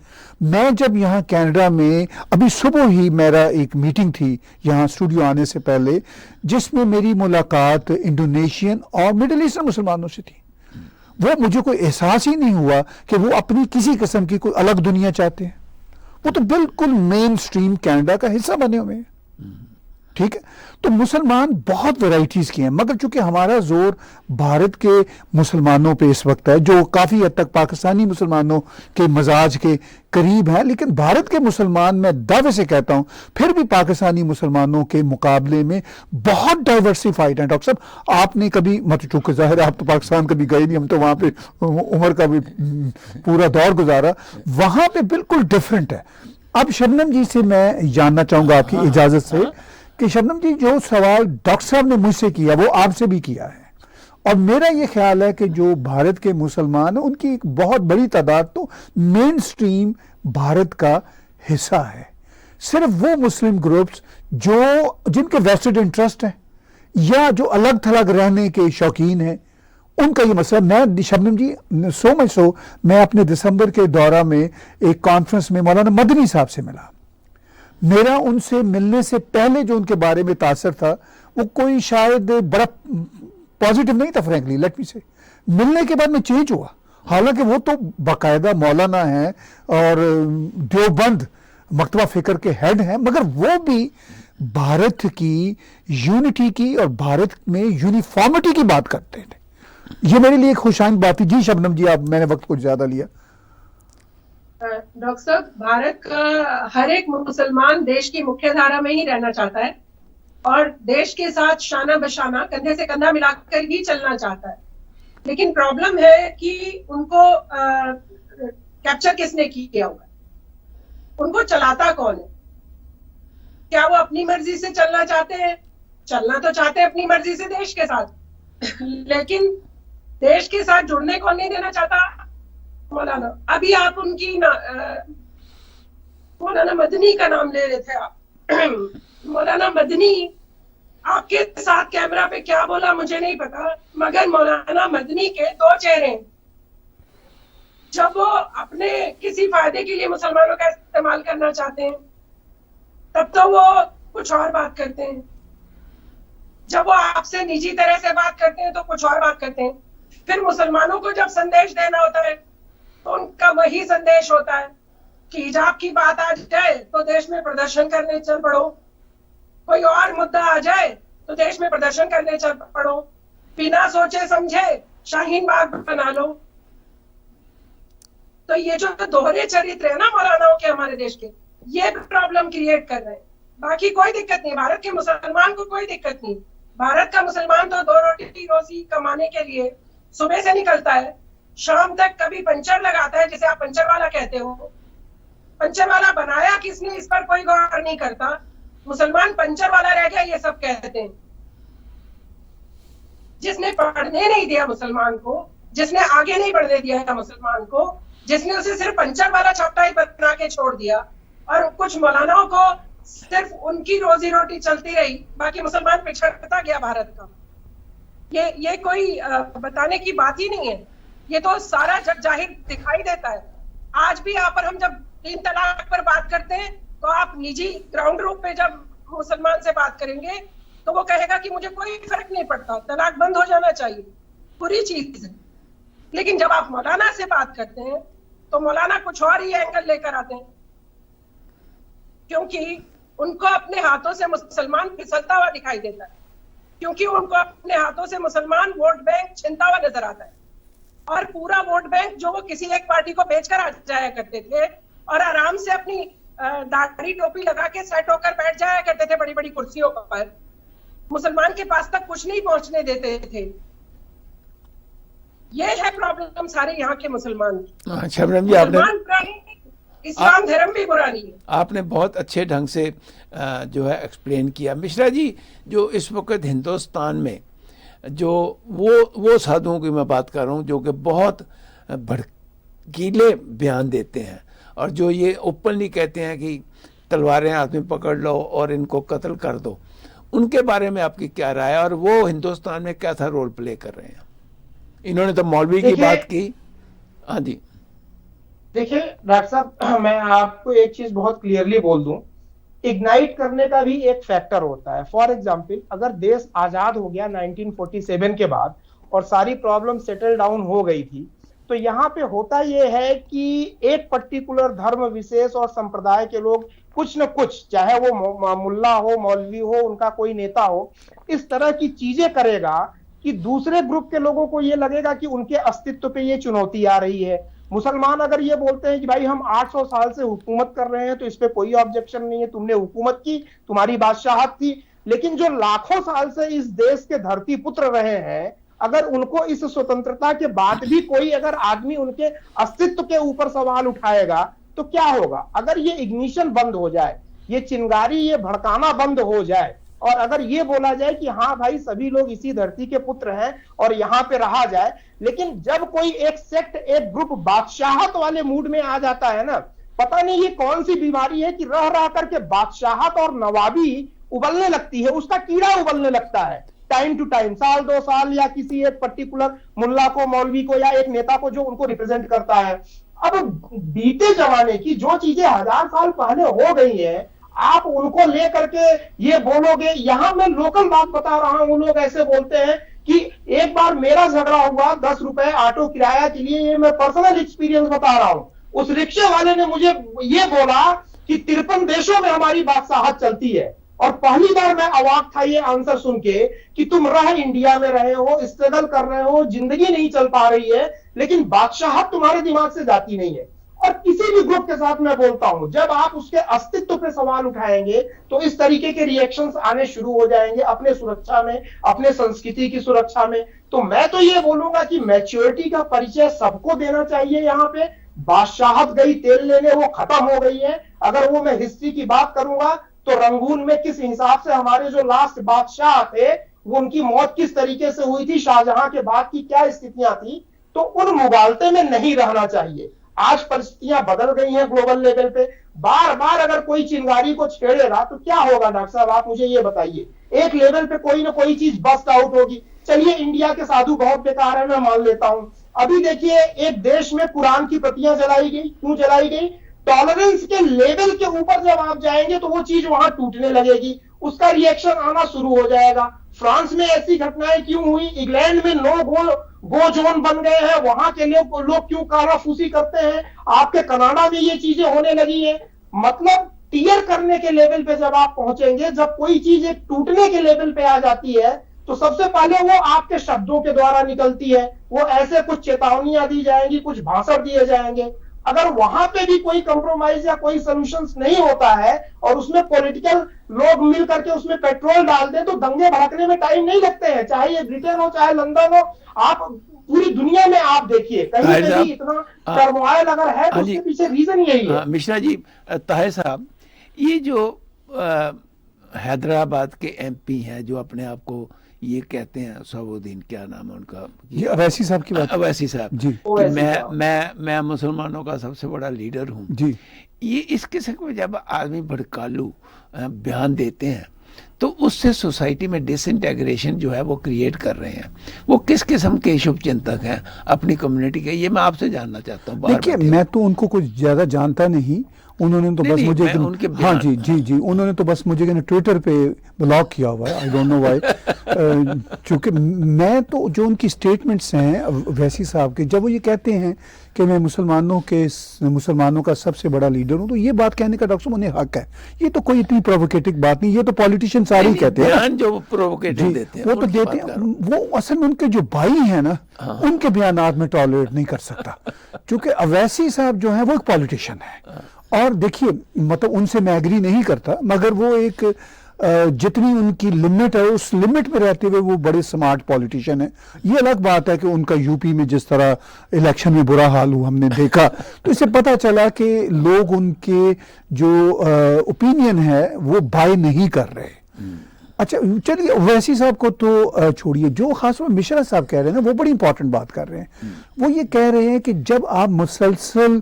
मैं जब यहाँ कनाडा में, अभी सुबह ही मेरा एक मीटिंग थी यहाँ स्टूडियो आने से पहले, जिसमें मेरी मुलाकात इंडोनेशियन और मिडिल ईस्टर्न मुसलमानों से थी। वो मुझे कोई एहसास ही नहीं हुआ कि वो अपनी किसी किस्म की कोई अलग दुनिया चाहते हैं। वो तो बिल्कुल मेन स्ट्रीम कनाडा का हिस्सा बने हुए हैं, ठीक है। तो मुसलमान बहुत वैरायटीज के हैं, मगर चूंकि हमारा जोर भारत के मुसलमानों पे इस वक्त है, जो काफी हद तक पाकिस्तानी मुसलमानों के मजाज के करीब है, लेकिन भारत के मुसलमान, मैं दावे से कहता हूं, फिर भी पाकिस्तानी मुसलमानों के मुकाबले में बहुत डाइवर्सिफाइड है। डॉक्टर साहब आपने कभी, मतलब चूंकि जाहिर आप तो पाकिस्तान कभी गए नहीं, हम तो वहां पे उम्र का भी पूरा दौर गुजारा, वहां पे बिल्कुल डिफरेंट है। अब शबनम जी से मैं जानना चाहूंगा आपकी इजाजत से कि शबनम जी, जो सवाल डॉक्टर साहब ने मुझसे किया वो आपसे भी किया है, और मेरा ये ख्याल है कि जो भारत के मुसलमान हैं उनकी एक बहुत बड़ी तादाद तो मेन स्ट्रीम भारत का हिस्सा है। सिर्फ वो मुस्लिम ग्रुप्स जिनके वेस्टेड इंटरेस्ट हैं या जो अलग थलग रहने के शौकीन हैं, उनका ये मसला। मैं शबनम जी सो मच सो, मैं अपने दिसंबर के दौरा में एक कॉन्फ्रेंस में मौलाना मदनी साहब से मिला। मेरा उनसे मिलने से पहले जो उनके बारे में तासर था वो कोई शायद बड़ा पॉजिटिव नहीं था, फ्रैंकली लेट मी से। मिलने के बाद में चेंज हुआ, हालांकि वो तो बाकायदा मौलाना हैं और देवबंद मकतबा फिक्र के हेड हैं, मगर वो भी भारत की यूनिटी की और भारत में यूनिफॉर्मिटी की बात करते थे। ये मेरे लिए एक खुशाइन बात थी। जी शबनम जी, आप, मैंने वक्त कुछ ज्यादा लिया। डॉक्टर साहब, भारत का हर एक मुसलमान देश की मुख्य धारा में ही रहना चाहता है और देश के साथ शाना बशाना, कंधे से कंधा मिलाकर ही चलना चाहता है। लेकिन प्रॉब्लम है कि उनको कैप्चर किसने किया हुआ है, उनको चलाता कौन है। क्या वो अपनी मर्जी से चलना चाहते हैं? चलना तो चाहते हैं अपनी मर्जी से देश के साथ, लेकिन देश के साथ जुड़ने कौन नहीं देना चाहता? मौलाना। अभी आप उनकी मौलाना मदनी का नाम ले रहे थे आप। मौलाना मदनी आपके साथ कैमरा पे क्या बोला मुझे नहीं पता, मगर मौलाना मदनी के दो चेहरे हैं। जब वो अपने किसी फायदे के लिए मुसलमानों का इस्तेमाल करना चाहते हैं तब तो वो कुछ और बात करते हैं, जब वो आपसे निजी तरह से बात करते हैं तो कुछ और बात करते हैं। फिर मुसलमानों को जब संदेश देना होता है तो उनका वही संदेश होता है कि हिजाब की बात आ जाए तो देश में प्रदर्शन करने चल पड़ो, कोई और मुद्दा आ जाए तो देश में प्रदर्शन करने चल पड़ो, बिना सोचे समझे शाहीन बाग बना लो। तो ये जो दोहरे चरित्र है ना मौलानाओं के हमारे देश के, ये प्रॉब्लम क्रिएट कर रहे हैं। बाकी कोई दिक्कत नहीं, भारत के मुसलमान को कोई दिक्कत नहीं। भारत का मुसलमान तो दो रोटी रोजी कमाने के लिए सुबह से निकलता है, शाम तक कभी पंचर लगाता है, जिसे आप पंचर वाला कहते हो। पंचर वाला बनाया किसने, इस पर कोई गौर नहीं करता। मुसलमान पंचर वाला रह गया, ये सब कहते हैं। जिसने पढ़ने नहीं दिया मुसलमान को, जिसने आगे नहीं बढ़ने दिया था मुसलमान को, जिसने उसे सिर्फ पंचर वाला चौपाई बना के छोड़ दिया और कुछ मौलानाओं को सिर्फ उनकी रोजी रोटी चलती रही, बाकी मुसलमान पिछड़ता गया भारत का। ये कोई बताने की बात ही नहीं है, ये तो सारा जग जाहिर दिखाई देता है। आज भी यहाँ पर हम जब 3 तलाक पर बात करते हैं तो आप निजी ग्राउंड रूप पे जब मुसलमान से बात करेंगे तो वो कहेगा कि मुझे कोई फर्क नहीं पड़ता, तलाक बंद हो जाना चाहिए, बुरी चीज है। लेकिन जब आप मौलाना से बात करते हैं तो मौलाना कुछ और ही एंगल लेकर आते हैं, क्योंकि उनको अपने हाथों से मुसलमान फिसलता हुआ दिखाई देता है, क्योंकि उनको अपने हाथों से मुसलमान वोट बैंक छीनता हुआ नजर आता है। और पूरा वोट बैंक जो वो किसी एक पार्टी को बेचकर आ जाया करते थे और आराम से अपनी दाढ़ी टोपी लगा के सेट होकर बैठ जाया करते थे बड़ी बड़ी कुर्सियों पर, मुसलमान के पास तक कुछ नहीं पहुंचने देते थे। ये है प्रॉब्लम सारे यहाँ के मुसलमान। शबनम जी, आपने इस्लाम धर्म भी बुरा नहीं है। आपने बहुत अच्छे ढंग से जो है एक्सप्लेन किया। मिश्रा जी, जो इस वक्त हिंदुस्तान में जो वो साधुओं की मैं बात कर रहा हूँ जो कि बहुत भड़कीले बयान देते हैं और जो ये ओपनली कहते हैं कि तलवारें हाथ में पकड़ लो और इनको कत्ल कर दो, उनके बारे में आपकी क्या राय है और वो हिंदुस्तान में क्या था रोल प्ले कर रहे हैं? इन्होंने तो मौलवी की बात की। हाँ जी, देखिए डॉक्टर साहब, मैं आपको एक चीज बहुत क्लियरली बोल दूं, इग्नाइट करने का भी एक फैक्टर होता है। फॉर एग्जांपल, अगर देश आजाद हो गया 1947 के बाद और सारी प्रॉब्लम सेटल डाउन हो गई थी, तो यहाँ पे होता यह है कि एक पर्टिकुलर धर्म विशेष और संप्रदाय के लोग कुछ न कुछ, चाहे वो मुल्ला हो, मौलवी हो, उनका कोई नेता हो, इस तरह की चीजें करेगा कि दूसरे ग्रुप के लोगों को ये लगेगा कि उनके अस्तित्व पे ये चुनौती आ रही है। मुसलमान अगर ये बोलते हैं कि भाई हम 800 साल से हुकूमत कर रहे हैं तो इस पे कोई ऑब्जेक्शन नहीं है, तुमने हुकूमत की, तुम्हारी बादशाहत थी, लेकिन जो लाखों साल से इस देश के धरती पुत्र रहे हैं, अगर उनको इस स्वतंत्रता के बाद भी कोई अगर आदमी उनके अस्तित्व के ऊपर सवाल उठाएगा तो क्या होगा? अगर ये इग्निशन बंद हो जाए, ये चिंगारी, ये भड़काना बंद हो जाए और अगर ये बोला जाए कि हाँ भाई सभी लोग इसी धरती के पुत्र हैं और यहाँ पे रहा जाए, लेकिन जब कोई एक सेक्ट, एक ग्रुप बादशाहत वाले मूड में आ जाता है ना, पता नहीं ये कौन सी बीमारी है कि रह रह करके बादशाहत और नवाबी उबलने लगती है, उसका कीड़ा उबलने लगता है टाइम टू टाइम, साल 2 साल, या किसी एक पर्टिकुलर मुल्ला को, मौलवी को या एक नेता को जो उनको रिप्रेजेंट करता है। अब बीते जमाने की जो चीजें 1000 साल पहले हो गई हैं, आप उनको लेकर के ये बोलोगे। यहां मैं लोकल बात बता रहा हूं, लोग ऐसे बोलते हैं कि एक बार मेरा झगड़ा हुआ 10 रुपए ऑटो किराया के लिए, ये मैं पर्सनल एक्सपीरियंस बता रहा हूं। उस रिक्शे वाले ने मुझे ये बोला कि 53 देशों में हमारी बादशाहत चलती है, और पहली बार मैं अवाक था ये आंसर सुन के कि तुम इंडिया में रहे हो, स्ट्रगल कर रहे हो, जिंदगी नहीं चल पा रही है, लेकिन बादशाहत तुम्हारे दिमाग से जाती नहीं है। और किसी भी ग्रुप के साथ मैं बोलता हूं, जब आप उसके अस्तित्व पे सवाल उठाएंगे तो इस तरीके के रिएक्शंस आने शुरू हो जाएंगे अपने सुरक्षा में, अपने संस्कृति की सुरक्षा में। तो मैं तो ये बोलूंगा कि मैच्योरिटी का परिचय सबको देना चाहिए। यहाँ पे बादशाहत गई तेल लेने, वो खत्म हो गई है। अगर वो मैं हिस्ट्री की बात करूंगा तो रंगून में किस हिसाब से हमारे जो लास्ट बादशाह थे, वो उनकी मौत किस तरीके से हुई थी, शाहजहां के बाद की क्या स्थितियां थी, तो उन मुगालते में नहीं रहना चाहिए। आज परिस्थितियां बदल गई हैं ग्लोबल लेवल पे। बार बार अगर कोई चिंगारी को छेड़ेगा तो क्या होगा डॉक्टर साहब, आप मुझे ये बताइए। एक लेवल पे कोई ना कोई चीज बस्ट आउट होगी। चलिए इंडिया के साधु बहुत बेकार है, मैं मान लेता हूं। अभी देखिए एक देश में कुरान की प्रतियां जलाई गई, क्यों जलाई गई? टॉलरेंस के लेवल के ऊपर जब आप जाएंगे तो वो चीज वहां टूटने लगेगी, उसका रिएक्शन आना शुरू हो जाएगा। फ्रांस में ऐसी घटनाएं क्यों हुई? इंग्लैंड में नो गो जोन बन गए हैं, वहां के लोग क्यों काराफूसी करते हैं? आपके कनाडा में ये चीजें होने लगी है। मतलब टीयर करने के लेवल पे जब आप पहुंचेंगे, जब कोई चीज एक टूटने के लेवल पे आ जाती है, तो सबसे पहले वो आपके शब्दों के द्वारा निकलती है। वो ऐसे कुछ चेतावनियां दी जाएंगी, कुछ भाषण दिए जाएंगे। अगर वहां पे भी कोई कंप्रोमाइज या कोई सॉल्यूशंस नहीं होता है और उसमें पॉलिटिकल लोग मिल करके उसमें पेट्रोल डाल दें, तो दंगे भड़कने में टाइम नहीं लगते हैं, चाहे ये ब्रिटेन हो चाहे लंदन हो। आप पूरी दुनिया में आप देखिए, कहीं पे भी इतना टर्मोइल अगर है तो उसके पीछे रीजन यही है। मिश्रा जी, ताहिर साहब, ये जो हैदराबाद के एमपी हैं जो अपने आप को ये कहते हैं, सऊदीन, क्या नाम है उनका, ये अवैसी साहब की बात। अवैसी साहब जी। कि ओवैसी मैं साहब। मैं मुसलमानों का सबसे बड़ा लीडर हूँ। जी। ये इस किस्म के जब आदमी भड़कालू बयान देते हैं तो उससे सोसाइटी में डिसइंटेग्रेशन जो है वो क्रिएट कर रहे हैं। वो किस किस्म के शुभ चिंतक हैं अपनी कम्युनिटी के, ये मैं आपसे जानना चाहता हूँ। देखिए, मैं तो उनको कुछ ज्यादा जानता नहीं, उन्होंने तो नहीं, बस नहीं, मुझे मैं उनके हाँ बयान- जी जी जी, उन्होंने तो बस मुझे ट्विटर पे ब्लॉक किया हुआ है, आई डोंट नो व्हाई। चूंकि मैं तो जो उनकी स्टेटमेंट्स हैं वैसी साहब के, जब वो ये कहते हैं कि मैं मुसलमानों का सबसे बड़ा लीडर हूँ, तो ये बात कहने का डॉक्टर साहब उन्हें हक है। ये तो कोई इतनी प्रोवोकेटिव बात नहीं, ये तो पॉलिटिशियन सारे ही कहते हैं ना। बयान जो प्रोवोकेटिव जी, देते हैं वो तो उनकी देते बात कर रहा हैं, हूँ। वो असल में उनके जो भाई हैं ना, उनके बयानात में टॉलरेट नहीं कर सकता, क्योंकि अवैसी साहब जो हैं वो एक पॉलिटिशियन है। और देखिए, मतलब उनसे मैं एग्री नहीं करता, मगर वो एक जितनी उनकी लिमिट है उस लिमिट में रहते हुए वो बड़े स्मार्ट पॉलिटिशियन है। ये अलग बात है कि उनका यूपी में जिस तरह इलेक्शन में बुरा हाल हुआ हमने देखा, तो इससे पता चला कि लोग उनके जो ओपिनियन है वो बाय नहीं कर रहे। अच्छा चलिए, ओवैसी साहब को तो छोड़िए, जो खास मिश्रा साहब कह रहे हैं ना, वो बड़ी इंपॉर्टेंट बात कर रहे हैं। वो ये कह रहे हैं कि जब आप मुसलसल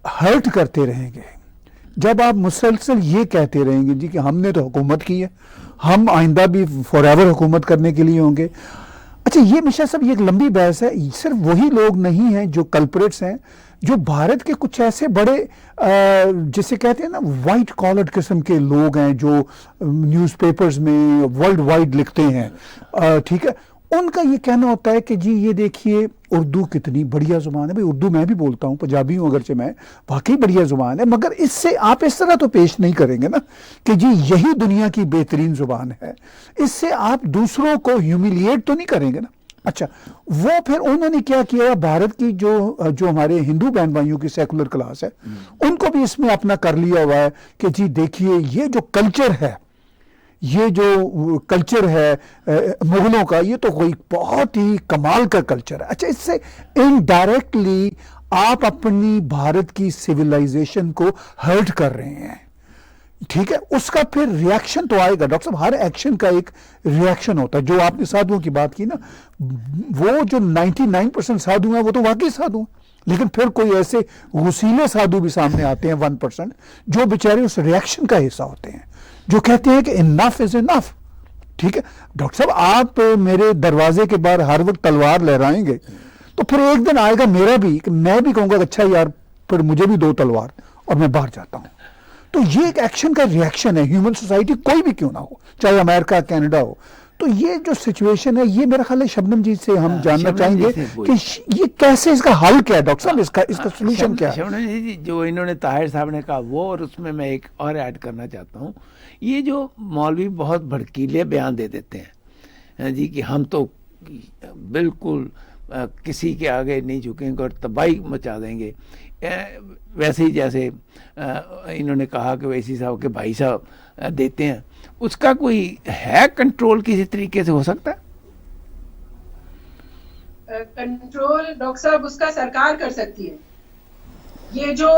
हर्ट करते रहेंगे, जब आप मुसलसल ये कहते रहेंगे जी कि हमने तो हुकूमत की है, हम आइंदा भी फॉरएवर हुकूमत करने के लिए होंगे। अच्छा, ये मिश्रा साहब, ये एक लंबी बहस है। सिर्फ वही लोग नहीं हैं जो कल्प्रिट्स हैं, जो भारत के कुछ ऐसे बड़े जिसे कहते हैं ना वाइट कॉलर किस्म के लोग हैं जो न्यूज़पेपर्स में वर्ल्ड वाइड लिखते हैं, ठीक है, उनका ये कहना होता है कि जी ये देखिए उर्दू कितनी बढ़िया ज़ुबान है। भाई उर्दू मैं भी बोलता हूँ, पंजाबी हूँ अगरचे मैं, वाकई बढ़िया ज़ुबान है, मगर इससे आप इस तरह तो पेश नहीं करेंगे ना कि जी यही दुनिया की बेहतरीन ज़ुबान है। इससे आप दूसरों को ह्यूमिलिएट तो नहीं करेंगे ना। अच्छा, वो फिर उन्होंने क्या किया, भारत की जो हमारे हिंदू बहन भाइयों की सेकुलर क्लास है, उनको भी इसमें अपना कर लिया हुआ है कि जी देखिए ये जो कल्चर है, ये जो कल्चर है मुगलों का, ये तो कोई बहुत ही कमाल का कल्चर है। अच्छा, इससे इनडायरेक्टली आप अपनी भारत की सिविलाइजेशन को हर्ट कर रहे हैं, ठीक है। उसका फिर रिएक्शन तो आएगा डॉक्टर साहब, हर एक्शन का एक रिएक्शन होता है। जो आपने साधुओं की बात की ना, वो जो 99% साधु हैं वो तो वाकई साधु हैं, लेकिन फिर कोई ऐसे गुसीले साधु भी सामने आते हैं 1%, जो बेचारे उस रिएक्शन का हिस्सा होते हैं, जो कहते हैं कि इनफ इज इनफ, ठीक है। डॉक्टर साहब, आप मेरे दरवाजे के बाहर हर वक्त तलवार लहराएंगे तो फिर एक दिन आएगा मेरा भी कि मैं भी कहूंगा अच्छा यार फिर मुझे भी दो तलवार, और मैं बाहर जाता हूं। तो ये एक एक्शन का रिएक्शन है, ह्यूमन सोसाइटी कोई भी क्यों ना हो, चाहे अमेरिका कनाडा हो। तो ये जो सिचुएशन है, ये मेरा ख्याल है शबनम जी से हम जानना चाहेंगे कि ये कैसे, इसका हल क्या है डॉक्टर साहब, इसका सोल्यूशन क्या है। शबनम जी, जो इन्होंने ताहिर साहब ने कहा वो, और उसमें मैं एक और ऐड करना चाहता हूँ, ये जो मौलवी बहुत भड़कीले बयान दे देते हैं जी कि हम तो बिल्कुल किसी के आगे नहीं झुकेंगे और तबाही मचा देंगे, वैसे ही जैसे इन्होंने कहा कि वैसी साहब के भाई साहब देते हैं, उसका कोई है कंट्रोल किसी तरीके से हो सकता है? कंट्रोल डॉक्टर साहब उसका सरकार कर सकती है। ये जो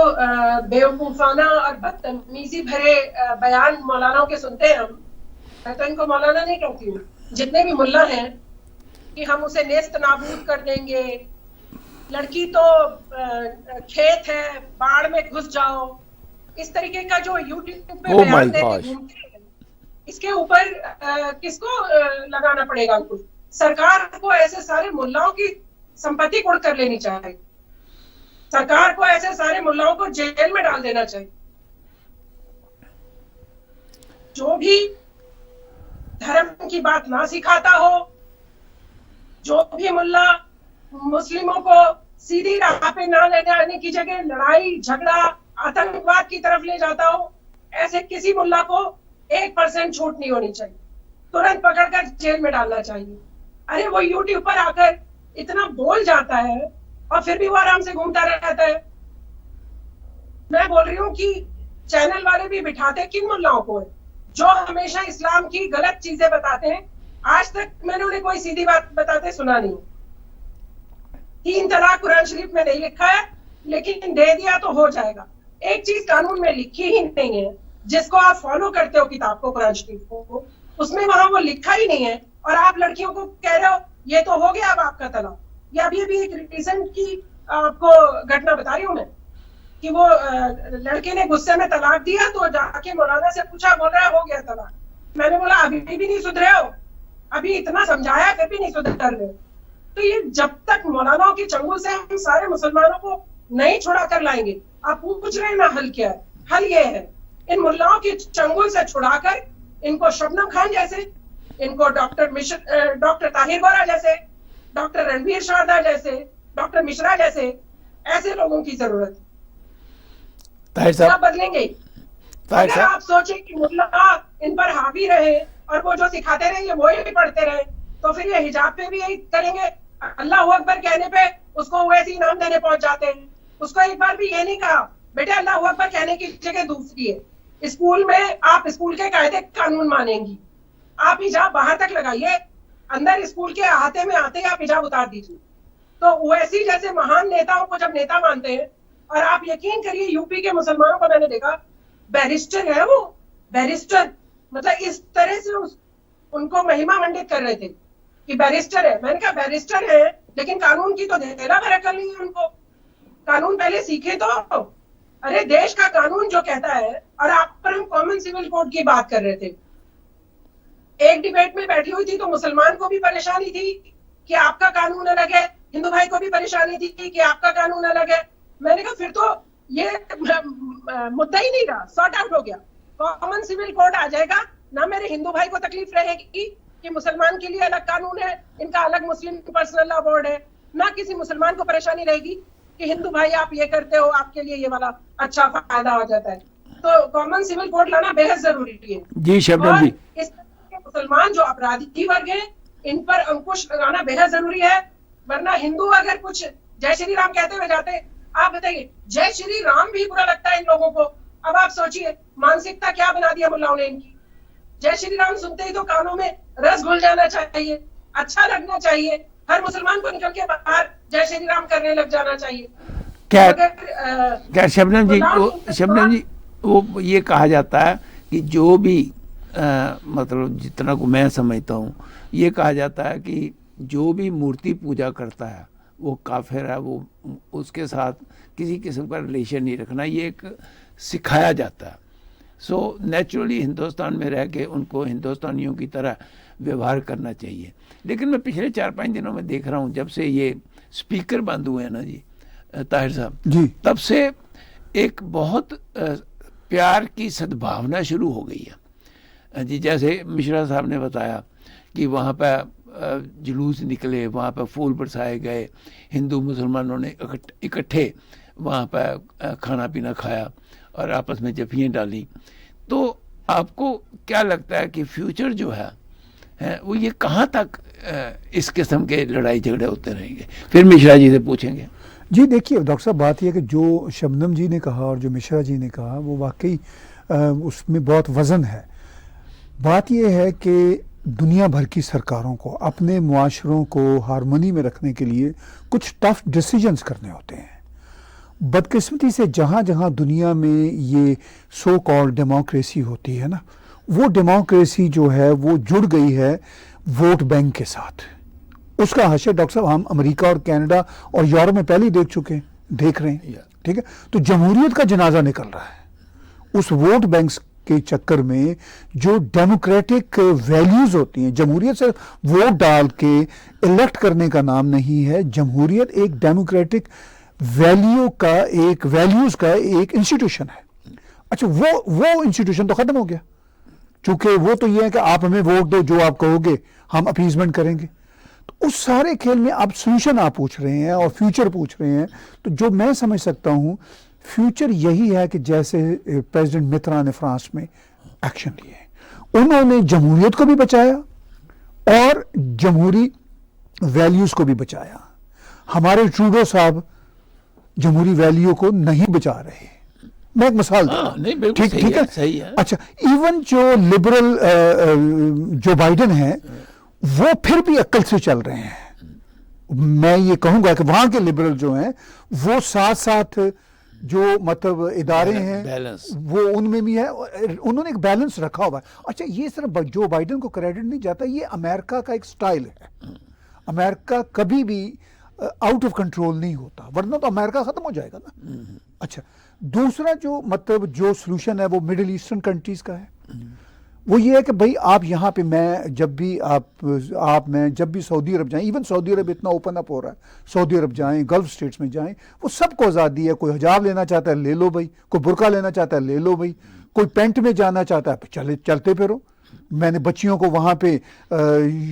बेवकूफाना और बदतमीजी भरे बयान मौलानाओं के सुनते हैं हम, मैं तो इनको मौलाना नहीं कहती हूँ, जितने भी मुल्ला हैं, कि हम उसे नेस्त नाबूद कर देंगे, लड़की तो खेत है बाढ़ में घुस जाओ, इस तरीके का जो यूट्यूब पे बयान देके घूमते हैं, इसके ऊपर किसको लगाना पड़ेगा अंकुश? सरकार को ऐसे सारे मुल्लाओं की संपत्ति कुर्क कर लेनी चाहिए, सरकार को ऐसे सारे मुल्लाओं को जेल में डाल देना चाहिए। जो भी धर्म की बात ना सिखाता हो, जो भी मुल्ला मुस्लिमों को सीधी राह पे ना ले जाने की जगह लड़ाई झगड़ा आतंकवाद की तरफ ले जाता हो, ऐसे किसी मुल्ला को 1% छूट नहीं होनी चाहिए, तुरंत पकड़कर जेल में डालना चाहिए। अरे वो यूट्यूब पर आकर इतना बोल जाता है और फिर भी वो आराम से घूमता रहता है। मैं बोल रही हूँ कि चैनल वाले भी बिठाते किन मुल्लाओं को है, जो हमेशा इस्लाम की गलत चीजें बताते हैं। आज तक मैंने उन्हें कोई सीधी बात बताते सुना नहीं। 3 तलाक कुरान शरीफ में नहीं लिखा है, लेकिन दे दिया तो हो जाएगा। एक चीज कानून में लिखी ही नहीं है जिसको आप फॉलो करते हो किताब को, कुरान शरीफ को, उसमें वहां वो लिखा ही नहीं है, और आप लड़कियों को कह रहे हो ये तो हो गया अब आपका तलाक। या अभी अभी एक रिसेंट की आपको घटना बता रही हूँ मैं, कि वो लड़के ने गुस्से में तलाक दिया, तो जाके मौलाना से पूछा, बोल रहा है हो गया तलाक। मैंने बोला अभी भी नहीं सुधरे हो, अभी इतना समझाया फिर भी नहीं सुधर रहे। तो ये जब तक मौलानाओं की चंगुल से हम सारे मुसलमानों को नहीं छुड़ा कर लाएंगे, आप पूछ रहे हैं ना हल क्या है, हल ये है इन मुल्लाओं की चंगुल से छुड़ाकर इनको शबनम खान जैसे, इनको डॉक्टर ताहिर गोरा जैसे, डॉक्टर रणवीर शारदा जैसे, डॉक्टर मिश्रा जैसे, ऐसे लोगों की जरूरत है। ताहिर साहब बदलेंगे। अगर आप सोचें कि मुल्ला इन पर हावी रहे और वो जो सिखाते रहेंगे वो ही पढ़ते रहे, तो फिर ये हिजाब पे भी यही करेंगे। अल्लाह अकबर कहने पे उसको वैसे इनाम देने पहुंच जाते हैं। उसको एक बार भी ये नहीं कहा बेटे अल्लाह अकबर कहने की जगह दूसरी है। स्कूल में आप स्कूल के कायदे कानून मानेंगी, आप हिजाब बाहर तक लगाइए, अंदर स्कूल के अहाते में आते ही आप हिजाब उतार दीजिए। तो वैसी जैसे महान नेताओं को जब नेता मानते हैं, और आप यकीन करिए यूपी के मुसलमानों को मैंने देखा, बैरिस्टर है वो, बैरिस्टर, मतलब इस तरह से उनको महिमा मंडित कर रहे थे कि बैरिस्टर है। मैंने कहा बैरिस्टर है लेकिन कानून की तो धेरा भर अकल नहीं है उनको, कानून पहले सीखे तो। अरे देश का कानून जो कहता है, और आप पर हम कॉमन सिविल कोड की बात कर रहे थे, एक डिबेट में बैठी हुई थी तो मुसलमान को भी परेशानी थी कि आपका कानून अलग है, हिंदू भाई को भी परेशानी थी कि आपका कानून अलग है। मैंने कहा फिर तो ये मुद्दा ही नहीं रहा, सॉर्ट आउट हो गया, कॉमन सिविल कोड आ जाएगा ना, मेरे हिंदू भाई को तकलीफ रहेगी कि मुसलमान के लिए अलग कानून है, इनका अलग मुस्लिम पर्सनल लॉ बोर्ड है, ना किसी मुसलमान को परेशानी रहेगी कि हिंदू भाई आप ये करते हो आपके लिए ये वाला अच्छा फायदा हो जाता है। तो कॉमन सिविल कोड लाना बेहद जरूरी है जी शबनम जी। इस तरह के मुसलमान जो अपराधी वर्ग है इन पर अंकुश लगाना बेहद जरूरी है, वरना हिंदू अगर कुछ जय श्री राम कहते हुए जाते हैं, आप बताइए जय श्री राम भी बुरा लगता है इन लोगों को। अब आप सोचिए मानसिकता क्या बना दिया मुल्लाओं ने इनकी। जय श्री राम सुनते ही तो कानों में रस घुल जाना चाहिए, अच्छा लगना चाहिए, हर मुसलमान को निकल के बाहर जय श्री राम करने लग जाना चाहिए। क्या शबनम जी वो ये कहा जाता है कि जो भी मतलब जितना को मैं समझता हूँ, ये कहा जाता है कि जो भी मूर्ति पूजा करता है वो काफिर है, वो उसके साथ किसी किस्म का रिलेशन नहीं रखना, ये एक सिखाया जाता है। सो नेचुरली हिंदुस्तान में रह के उनको हिंदुस्तानियों की तरह व्यवहार करना चाहिए। लेकिन मैं पिछले 4-5 दिनों में देख रहा हूँ, जब से ये स्पीकर बंद हुए हैं ना जी ताहिर साहब जी, तब से एक बहुत प्यार की सद्भावना शुरू हो गई है जी। जैसे मिश्रा साहब ने बताया कि वहाँ पर जुलूस निकले, वहाँ पर फूल बरसाए गए, हिंदू मुसलमानों ने इकट्ठे वहाँ पर खाना पीना खाया और आपस में जफियाँ डाली। तो आपको क्या लगता है कि फ्यूचर जो है वो ये कहाँ तक इस किस्म के लड़ाई झगड़े होते रहेंगे? फिर मिश्रा जी से पूछेंगे। जी देखिए डॉक्टर साहब, बात यह कि जो शबनम जी ने कहा और जो मिश्रा जी ने कहा वो वाकई उसमें बहुत वज़न है। बात यह है कि दुनिया भर की सरकारों को अपने मुआशरों को हारमोनी में रखने के लिए कुछ टफ डिसीजंस करने होते हैं। बदकिस्मती से जहाँ जहाँ दुनिया में ये सो कॉल्ड डेमोक्रेसी होती है ना, वो डेमोक्रेसी जो है वो जुड़ गई है वोट बैंक के साथ। उसका हश्र डॉक्टर साहब हम अमेरिका और कनाडा और यूरोप में पहले ही देख रहे हैं, ठीक है। तो जमहूरियत का जनाजा निकल रहा है उस वोट बैंक के चक्कर में। जो डेमोक्रेटिक वैल्यूज होती हैं, जमहूरियत से वोट डाल के इलेक्ट करने का नाम नहीं है। जमहूरियत एक डेमोक्रेटिक वैल्यूज का एक इंस्टीट्यूशन है। अच्छा, वो इंस्टीट्यूशन तो खत्म हो गया, चूंकि वो तो ये है कि आप हमें वोट दो, जो आप कहोगे हम अपीजमेंट करेंगे। तो उस सारे खेल में आप सोल्यूशन आप पूछ रहे हैं और फ्यूचर पूछ रहे हैं। तो जो मैं समझ सकता हूं फ्यूचर यही है कि जैसे प्रेसिडेंट मित्रा ने फ्रांस में एक्शन लिए, उन्होंने जमहूरियत को भी बचाया और जमहूरी वैल्यूज को भी बचाया। हमारे ट्रूडो साहब जमहूरी वैल्यू को नहीं बचा रहे। मैं एक मिसाल ठीक है, सही है। अच्छा, इवन जो लिबरल जो बाइडेन है वो फिर भी अक्ल से चल रहे हैं। मैं ये कहूंगा कि वहां के लिबरल जो हैं वो साथ साथ जो मतलब इदारे हैं बैलेंस वो उनमें भी है, उन्होंने एक बैलेंस रखा हुआ है। अच्छा, ये सिर्फ जो बाइडेन को क्रेडिट नहीं जाता, ये अमेरिका का एक स्टाइल है। अमेरिका कभी भी आउट ऑफ कंट्रोल नहीं होता, वरना तो अमेरिका खत्म हो जाएगा ना। अच्छा, दूसरा जो मतलब जो सोल्यूशन है वो मिडिल ईस्टर्न कंट्रीज का है। वो ये है कि भाई आप यहाँ पे मैं जब भी मैं जब भी सऊदी अरब जाएं, इवन सऊदी अरब इतना ओपन अप हो रहा है, सऊदी अरब जाएं, गल्फ स्टेट्स में जाएं, वो सबको आज़ादी है। कोई हिजाब लेना चाहता है ले लो भाई, कोई बुर्का लेना चाहता है ले लो भाई, कोई पेंट में जाना चाहता है चलते फिरो। मैंने बच्चियों को वहाँ पे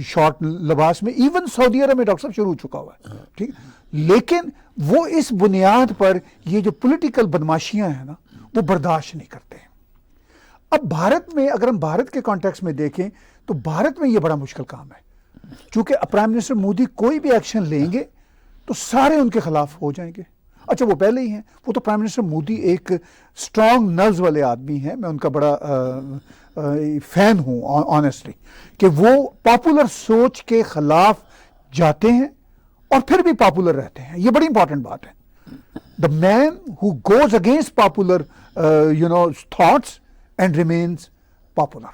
शॉर्ट लिबास में इवन सऊदी अरब में डॉक्टर साहब शुरू हो चुका हुआ है, ठीक। लेकिन वो इस बुनियाद पर ये जो पॉलिटिकल बदमाशियां हैं ना, वो बर्दाश्त नहीं करते हैं। अब भारत में अगर हम भारत के कॉन्टेक्स्ट में देखें तो भारत में ये बड़ा मुश्किल काम है, क्योंकि प्राइम मिनिस्टर मोदी कोई भी एक्शन लेंगे तो सारे उनके खिलाफ हो जाएंगे। अच्छा, वो पहले ही हैं, वो तो प्राइम मिनिस्टर मोदी एक स्ट्रांग नर्व्स वाले आदमी हैं, मैं उनका बड़ा फैन हूं ऑनेस्टली, कि वो पॉपुलर सोच के खिलाफ जाते हैं और फिर भी पॉपुलर रहते हैं। ये बड़ी इंपॉर्टेंट बात है। The man who goes against popular thoughts and remains popular.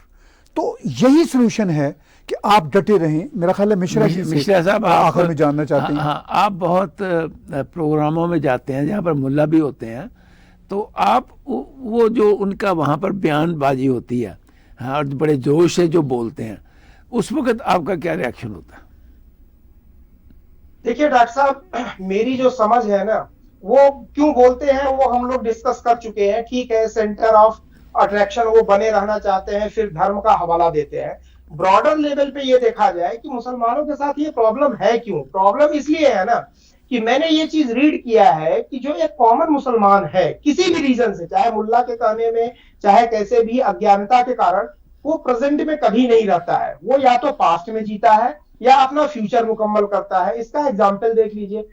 तो यही सोल्यूशन है कि आप डटे रहें। मेरा ख्याल है मिश्रा साहब आखिर में जानना चाहते हैं। हाँ, आप बहुत प्रोग्रामों में जाते हैं जहाँ पर मुल्ला भी होते हैं, तो आप वो जो उनका वहाँ पर बयानबाजी होती है, हाँ, और बड़े जोश से जो बोलते हैं, उस वक्त आपका क्या रिएक्शन होता है? देखिए डॉक्टर साहब, मेरी जो समझ है ना, वो क्यों बोलते हैं वो हम लोग डिस्कस कर चुके हैं। ठीक है, सेंटर ऑफ अट्रैक्शन वो बने रहना चाहते हैं, फिर धर्म का हवाला देते हैं। ब्रॉडर लेवल पे ये देखा जाए कि मुसलमानों के साथ ये प्रॉब्लम है क्यों। प्रॉब्लम इसलिए है ना कि मैंने ये चीज रीड किया है कि जो एक कॉमन मुसलमान है, किसी भी रीजन से, चाहे मुल्ला के कहने में, चाहे कैसे भी अज्ञानता के कारण, वो प्रेजेंट में कभी नहीं रहता है। वो या तो पास्ट में जीता है या अपना फ्यूचर मुकम्मल करता है। इसका एग्जाम्पल देख लीजिए,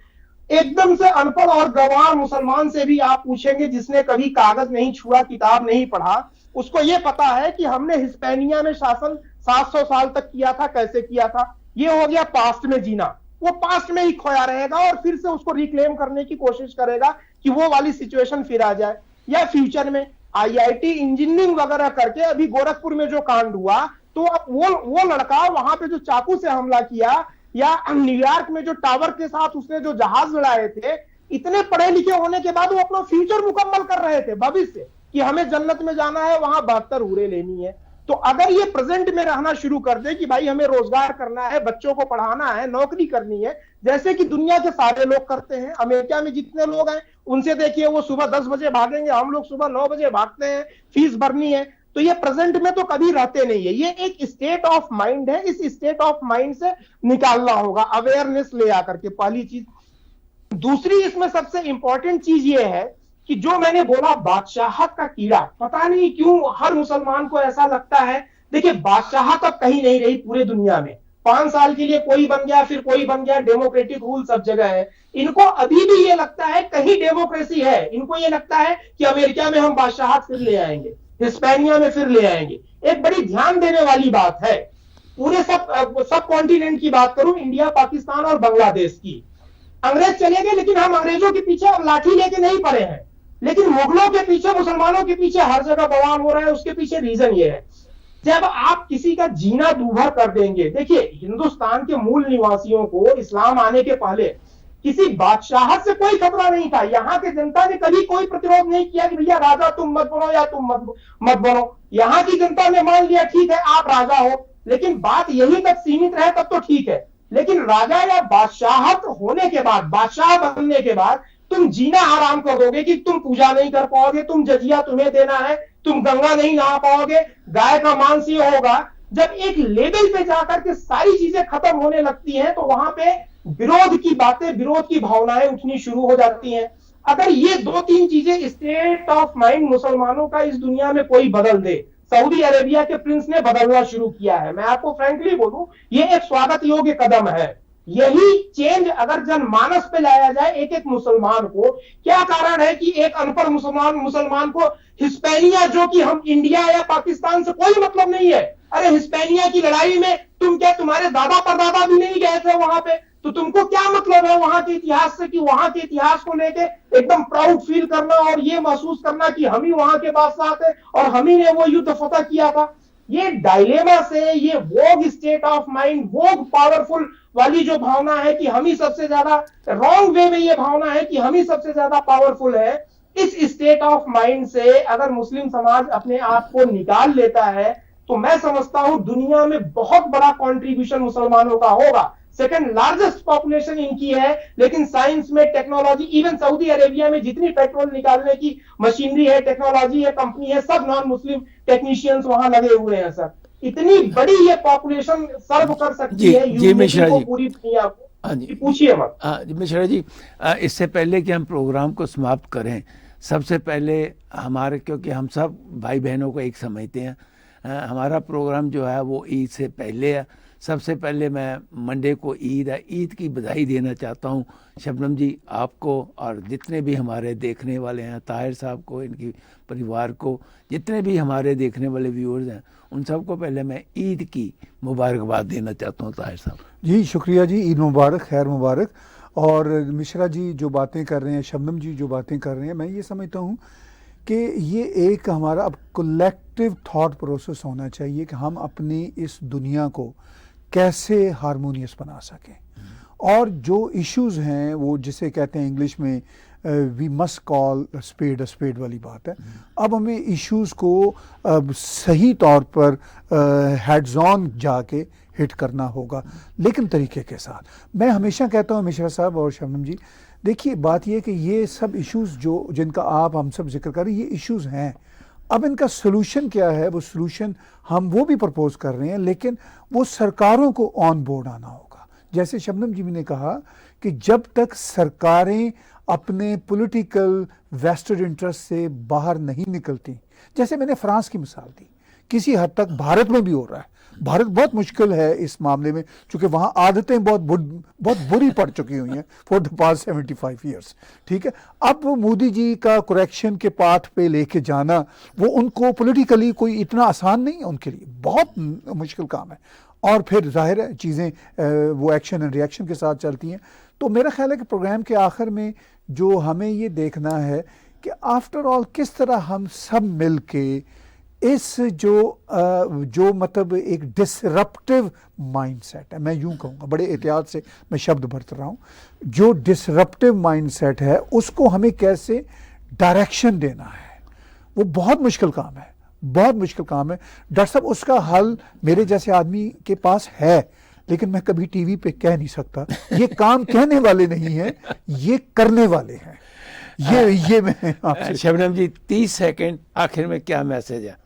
एकदम से अनपढ़ और गंवार मुसलमान से भी आप पूछेंगे, जिसने कभी कागज नहीं छुआ, किताब नहीं पढ़ा, उसको ये पता है कि हमने हिस्पैनिया में शासन 700 साल तक किया था, कैसे किया था। ये हो गया पास्ट में जीना। वो पास्ट में ही खोया रहेगा और फिर से उसको रिक्लेम करने की कोशिश करेगा कि वो वाली सिचुएशन फिर आ जाए। या फ्यूचर में आईआईटी इंजीनियरिंग वगैरह करके अभी गोरखपुर में जो कांड हुआ, तो अब वो लड़का वहां पे जो चाकू से हमला किया, या न्यूयॉर्क में जो टावर के साथ उसने जो जहाज लड़ाए थे, इतने पढ़े लिखे होने के बाद वो अपना फ्यूचर मुकम्मल कर रहे थे, भविष्य, कि हमें जन्नत में जाना है, वहां 72 हूरें लेनी है। तो अगर ये प्रेजेंट में रहना शुरू कर दे कि भाई हमें रोजगार करना है, बच्चों को पढ़ाना है, नौकरी करनी है, जैसे कि दुनिया के सारे लोग करते हैं। अमेरिका में जितने लोग हैं उनसे देखिए, वो सुबह 10 बजे भागेंगे, हम लोग सुबह 9 बजे भागते हैं, फीस भरनी है। तो ये प्रेजेंट में तो कभी रहते नहीं है। ये एक स्टेट ऑफ माइंड है, इस स्टेट ऑफ माइंड से निकालना होगा, अवेयरनेस ले आकर के, पहली चीज। दूसरी इसमें सबसे इंपॉर्टेंट चीज ये है कि जो मैंने बोला बादशाहत का कीड़ा, पता नहीं क्यों हर मुसलमान को ऐसा लगता है। देखिए, बादशाहत अब कहीं नहीं रही पूरे दुनिया में। 5 साल के लिए कोई बन गया, फिर कोई बन गया, डेमोक्रेटिक रूल सब जगह है। इनको अभी भी ये लगता है कहीं डेमोक्रेसी है। इनको ये लगता है कि अमेरिका में हम बादशाहत फिर ले आएंगे, हिस्पैनिया में फिर ले आएंगे। एक बड़ी ध्यान देने वाली बात है, पूरे सब कॉन्टिनेंट की बात करूं, इंडिया, पाकिस्तान और बांग्लादेश की। अंग्रेज चले गए, लेकिन हम अंग्रेजों के पीछे अब लाठी लेके नहीं पड़े हैं, लेकिन मुगलों के पीछे, मुसलमानों के पीछे हर जगह बवाल हो रहा है। उसके पीछे रीजन ये है, जब आप किसी का जीना दूभर कर देंगे। देखिए, हिंदुस्तान के मूल निवासियों को इस्लाम आने के पहले किसी बादशाहत से कोई खतरा नहीं था। यहाँ के जनता ने कभी कोई प्रतिरोध नहीं किया कि भैया राजा तुम मत बनो या तुम मत बनो। यहाँ की जनता ने मान लिया, ठीक है आप राजा हो, लेकिन बात यही तक सीमित रहे तब तो ठीक है। लेकिन राजा या बादशाहत होने के बाद, बादशाह बनने के बाद तुम जीना आराम कर दोगे कि तुम पूजा नहीं कर पाओगे, तुम जजिया तुम्हें देना है, तुम गंगा नहीं नहा पाओगे, गाय का मांस ये होगा। जब एक लेवल पे जाकर के सारी चीजें खत्म होने लगती हैं, तो वहां पे विरोध की बातें, विरोध की भावनाएं उठनी शुरू हो जाती हैं। अगर ये 2-3 चीजें स्टेट ऑफ माइंड मुसलमानों का इस दुनिया में कोई बदल दे, सऊदी अरेबिया के प्रिंस ने बदलना शुरू किया है। मैं आपको फ्रैंकली बोलूं, ये एक स्वागत योग्य कदम है। यही चेंज अगर जनमानस पे लाया जाए एक एक मुसलमान को, क्या कारण है कि एक अनपढ़ मुसलमान को हिस्पैनिया, जो कि हम इंडिया या पाकिस्तान से कोई मतलब नहीं है, अरे हिस्पैनिया की लड़ाई में तुम क्या, तुम्हारे दादा परदादा भी नहीं गए थे वहां पे, तो तुमको क्या मतलब है वहां के इतिहास से कि वहां के इतिहास को लेके एकदम प्राउड फील करना और ये महसूस करना कि हम ही वहां के बादशाह थे और हम ही ने वो युद्ध फतह किया था। ये डायलेमा से, ये vogue state of mind, vogue powerful वाली जो भावना है कि हम ही सबसे ज्यादा, रॉन्ग वे में ये भावना है कि हम ही सबसे ज्यादा पावरफुल है, इस स्टेट ऑफ माइंड से अगर मुस्लिम समाज अपने आप को निकाल लेता है तो मैं समझता हूं दुनिया में बहुत बड़ा कंट्रीब्यूशन मुसलमानों का होगा। सेकंड लार्जेस्ट पॉपुलेशन इनकी है, लेकिन साइंस में, टेक्नोलॉजी, इवन सऊदी अरेबिया में जितनी पेट्रोल निकालने की मशीनरी है, टेक्नोलॉजी है, कंपनी है, सब नॉन मुस्लिम टेक्नीशियंस वहां लगे हुए हैं सर। इतनी बड़ी ये पॉपुलेशन सर्व कर सकती है जी मिश्रा जी, पूरी दुनिया को। हाँ जी, पूछिए मत। मिश्रा जी, इससे पहले कि हम प्रोग्राम को समाप्त करें, सबसे पहले हमारे, क्योंकि हम सब भाई बहनों को एक समझते हैं, हमारा प्रोग्राम जो है वो ईद से पहले है। सबसे पहले मैं मंडे को ईद है, ईद की बधाई देना चाहता हूँ शबनम जी आपको, और जितने भी हमारे देखने वाले हैं, ताहिर साहब को, इनकी परिवार को, जितने भी हमारे देखने वाले व्यूअर्स हैं, उन सबको पहले मैं ईद की मुबारकबाद देना चाहता हूँ। ताहिर साहब जी शुक्रिया जी, ईद मुबारक, खैर मुबारक। और मिश्रा जी जो बातें कर रहे हैं, शबनम जी जो बातें कर रहे हैं, मैं ये समझता हूँ कि ये एक हमारा अब कलेक्टिव थॉट प्रोसेस होना चाहिए कि हम अपनी इस दुनिया को कैसे हारमोनियस बना सकें। और जो इश्यूज़ हैं वो जिसे कहते हैं इंग्लिश में we must call spade a spade वाली बात है। अब हमें इश्यूज़ को सही तौर पर हेड्स ऑन जाके हिट करना होगा, लेकिन तरीके के साथ। मैं हमेशा कहता हूँ मिश्रा साहब और शबनम जी, देखिए बात ये कि ये सब इश्यूज़ जो जिनका हम सब जिक्र कर रहे हैं, ये इश्यूज़ हैं। अब इनका सोल्यूशन क्या है, वो सोल्यूशन हम वो भी प्रपोज कर रहे हैं, लेकिन वो सरकारों को ऑन बोर्ड आना होगा। जैसे शबनम जी ने कहा कि जब तक सरकारें अपने पॉलिटिकल वेस्टेड इंटरेस्ट से बाहर नहीं निकलती, जैसे मैंने फ्रांस की मिसाल दी, किसी हद तक भारत में भी हो रहा है। भारत बहुत मुश्किल है इस मामले में, क्योंकि वहाँ आदतें बहुत बुरी पड़ चुकी हुई हैं फॉर द पास्ट 75 ईयर्स। ठीक है, अब वो मोदी जी का करेक्शन के पाथ पे लेके जाना, वो उनको पॉलिटिकली कोई इतना आसान नहीं है, उनके लिए बहुत मुश्किल काम है। और फिर जाहिर है चीज़ें वो एक्शन एंड रिएक्शन के साथ चलती हैं। तो मेरा ख्याल है कि प्रोग्राम के आखिर में जो हमें ये देखना है कि आफ्टर ऑल किस तरह हम सब मिल के इस जो मतलब एक डिसरप्टिव माइंडसेट है, मैं यूं कहूँगा, बड़े एहतियात से मैं शब्द बरत रहा हूँ, जो डिसरप्टिव माइंडसेट है उसको हमें कैसे डायरेक्शन देना है, वो बहुत मुश्किल काम है, बहुत मुश्किल काम है। डॉक्टर साहब उसका हल मेरे जैसे आदमी के पास है, लेकिन मैं कभी टीवी पे कह नहीं सकता। ये काम कहने वाले नहीं है, ये करने वाले हैं। ये मैं आपसे। शबनम जी 30 सेकंड आखिर में क्या मैसेज है?